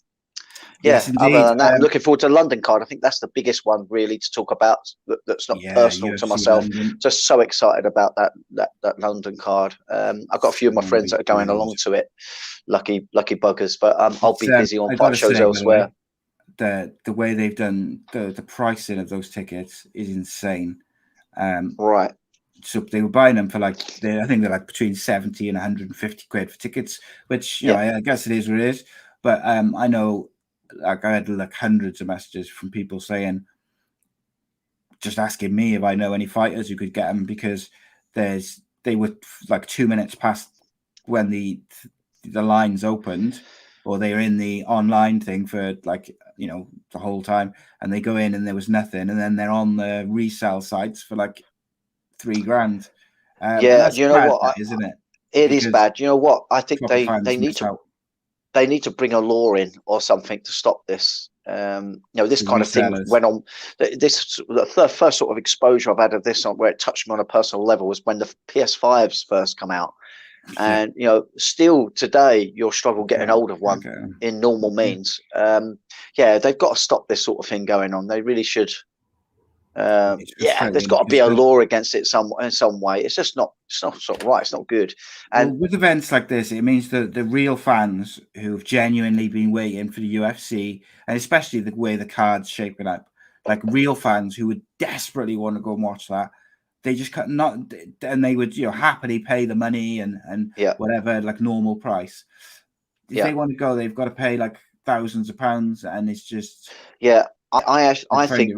yes, other than that, I'm looking forward to the London card. I think that's the biggest one really to talk about. That's not personal UFC to myself. London. Just so excited about that London card. I've got a few of my friends that are going along to it. Lucky buggers, but I'll be busy on fight shows elsewhere. The way they've done the pricing of those tickets is insane. Right. So they were buying them for I think they're between 70 and 150 quid for tickets, which I guess it is what it is. But I know. I had hundreds of messages from people saying, just asking me if I know any fighters who could get them, because they were 2 minutes past when the lines opened, or they were in the online thing for the whole time, and they go in and there was nothing, and then they're on the resale sites for $3,000. That's bad, isn't it? It is bad. You know what? I think they need to. They need to bring a law in or something to stop this. This kind of thing went on. The first sort of exposure I've had of this, where it touched me on a personal level, was when the PS5s first come out. And still today you'll struggle getting hold of one in normal means. They've got to stop this sort of thing going on. They really should. There's got to be a law against it in some way. It's just not. It's not sort of right. It's not good. And with events like this, it means that the real fans who've genuinely been waiting for the UFC, and especially the way the card's shaping up, like real fans who would desperately want to go and watch that, they just not, and they would happily pay the money and whatever, like normal price. If they want to go, they've got to pay like thousands of pounds, and it's just I think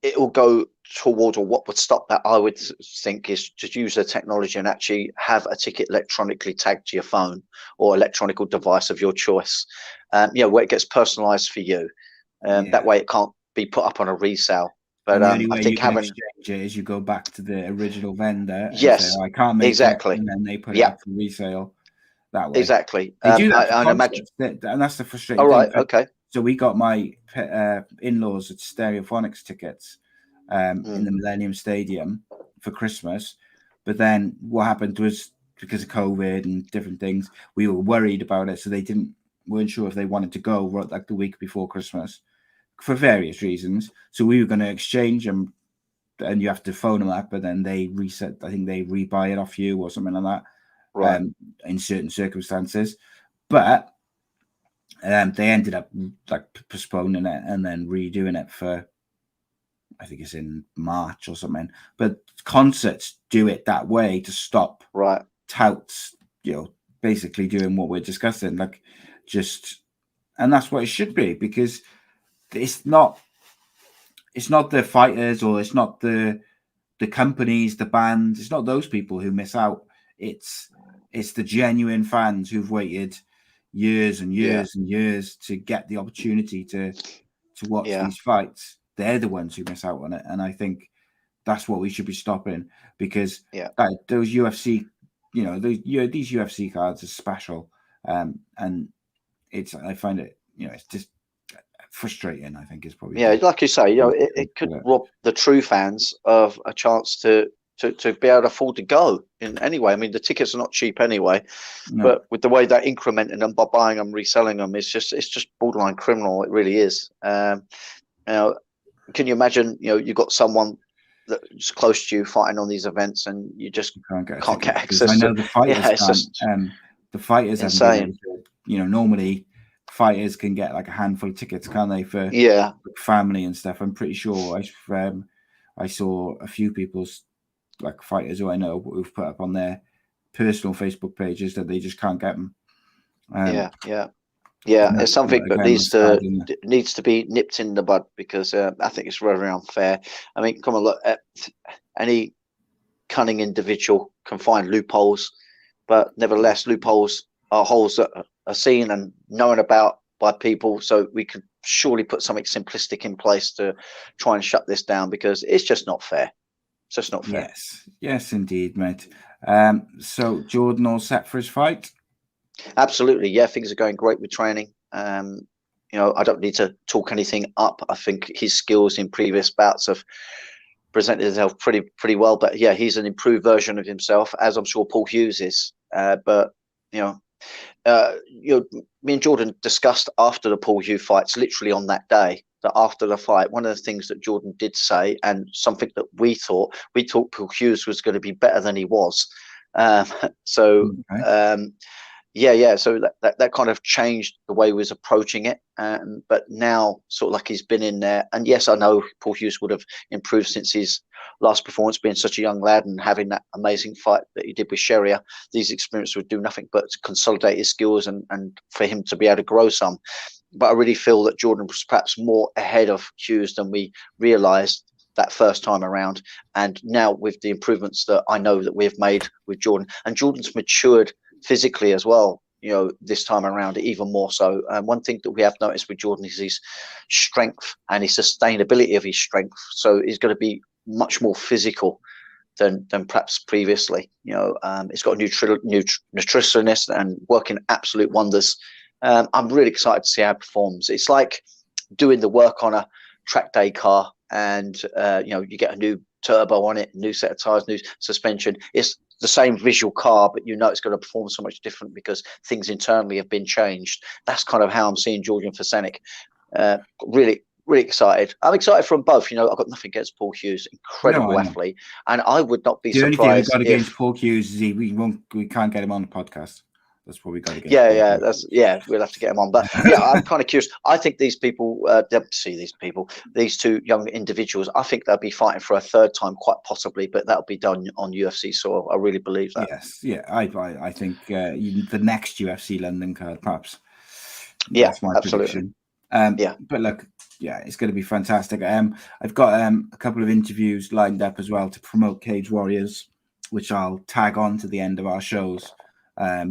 it will go toward, or what would stop that, I would think, is to use the technology and actually have a ticket electronically tagged to your phone or electronic device of your choice, where it gets personalized for you. That way it can't be put up on a resale. But the only way I think you can exchange it is you go back to the original vendor. And yes, say, I can't make exactly. it, and then they put it up for resale that way. Exactly. They do that I imagine. And that's the frustrating thing. Right. Okay. So we got my in-laws at Stereophonics tickets in the Millennium Stadium for Christmas. But then what happened was, because of COVID and different things, we were worried about it. So they weren't sure if they wanted to go like the week before Christmas for various reasons. So we were going to exchange them, and you have to phone them up, and then they reset. I think they rebuy it off you or something like that. Right. In certain circumstances. But they ended up like postponing it and then redoing it for, I think it's in March or something. But concerts do it that way to stop touts, basically doing what we're discussing, like and that's what it should be, because it's not the fighters, or it's not the companies, the bands, it's not those people who miss out. It's the genuine fans who've waited years and years and years to get the opportunity to watch these fights. They're the ones who miss out on it, and I think that's what we should be stopping, because those UFC, these UFC cards are special, and I find it, it's just frustrating. I think is probably like you say, it could rob the true fans of a chance to be able to afford to go in anyway. I mean, the tickets are not cheap anyway, but with the way they're incrementing them by buying them, reselling them, it's just borderline criminal. It really is. Can you imagine? You've got someone that's close to you fighting on these events, and you just can't get access. I know the fighters the fighters insane. Normally fighters can get like a handful of tickets, can't they, for family and stuff? I'm pretty sure I saw a few people's, like, fighters who I know who've put up on their personal Facebook pages that they just can't get them. It's something that needs to be nipped in the bud, because I think it's very unfair. I mean, come on, look, any cunning individual can find loopholes, but nevertheless, loopholes are holes that are seen and known about by people. So we could surely put something simplistic in place to try and shut this down, because it's just not fair. It's just not fair. Yes, indeed, mate. So Jordan all set for his fight? Absolutely, yeah. Things are going great with training. I don't need to talk anything up. I think his skills in previous bouts have presented himself pretty well. But yeah, he's an improved version of himself, as I'm sure Paul Hughes is. But me and Jordan discussed after the Paul Hughes fights, literally on that day, that after the fight, one of the things that Jordan did say, and something that we thought Paul Hughes was going to be better than he was. So that kind of changed the way he was approaching it. But now, sort of like, he's been in there, and yes, I know Paul Hughes would have improved since his last performance, being such a young lad and having that amazing fight that he did with Sharia. These experiences would do nothing but consolidate his skills and for him to be able to grow some. But I really feel that Jordan was perhaps more ahead of Hughes than we realised that first time around. And now, with the improvements that I know that we've made with Jordan, and Jordan's matured physically as well, this time around even more so. One thing that we have noticed with Jordan is his strength and his sustainability of his strength. So he's going to be much more physical than perhaps previously. It's got a nutritionist and working absolute wonders. I'm really excited to see how it performs. It's like doing the work on a track day car, and you get a new turbo on it, new set of tires, new suspension. It's the same visual car, but it's going to perform so much different because things internally have been changed. That's kind of how I'm seeing Georgian Fosenik. Really, really excited. I'm excited from both. I've got nothing against Paul Hughes, incredible athlete, and I would not be surprised. The only thing we've got against Paul Hughes is we can't get him on the podcast. That's what we got to get. We'll have to get him on. But I'm kind of curious. I think these two young individuals, I think they'll be fighting for a third time, quite possibly, but that'll be done on UFC soil. I really believe that. Yes, I think the next UFC London card, perhaps. That's my absolutely. Prediction. But look, it's going to be fantastic. I've got a couple of interviews lined up as well to promote Cage Warriors, which I'll tag on to the end of our shows.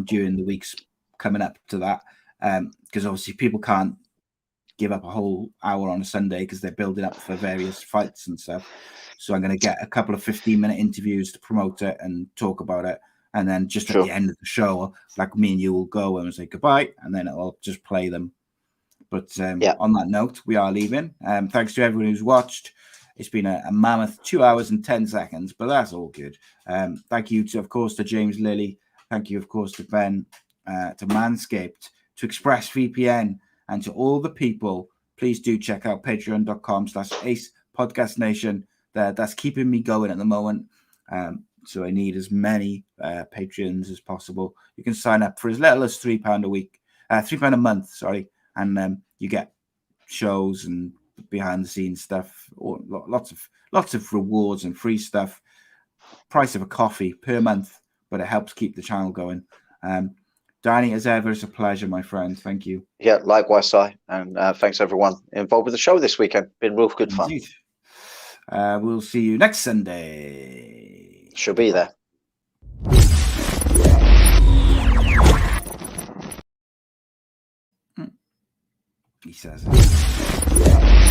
During the weeks coming up to that, because obviously people can't give up a whole hour on a Sunday because they're building up for various fights and stuff. So I'm going to get a couple of 15-minute interviews to promote it and talk about it. And then just at the end of the show, like me and you will go and say goodbye, and then I'll just play them. But on that note, we are leaving. Thanks to everyone who's watched. It's been a mammoth 2 hours and 10 seconds, but that's all good. Thank you, of course, to James Lilley. Thank you, of course, to Ben, to Manscaped, to ExpressVPN, and to all the people. Please do check out patreon.com/Ace Podcast Nation. That's keeping me going at the moment. So I need as many Patreons as possible. You can sign up for as little as £3 a week, £3 a month, sorry. And you get shows and behind the scenes stuff, or lots of rewards and free stuff. Price of a coffee per month. But it helps keep the channel going. Danny, as ever, it's a pleasure, my friend. Thank you. Yeah, likewise, Si. And thanks, everyone involved with the show this weekend. Been real good fun. We'll see you next Sunday. She'll be there. He says it.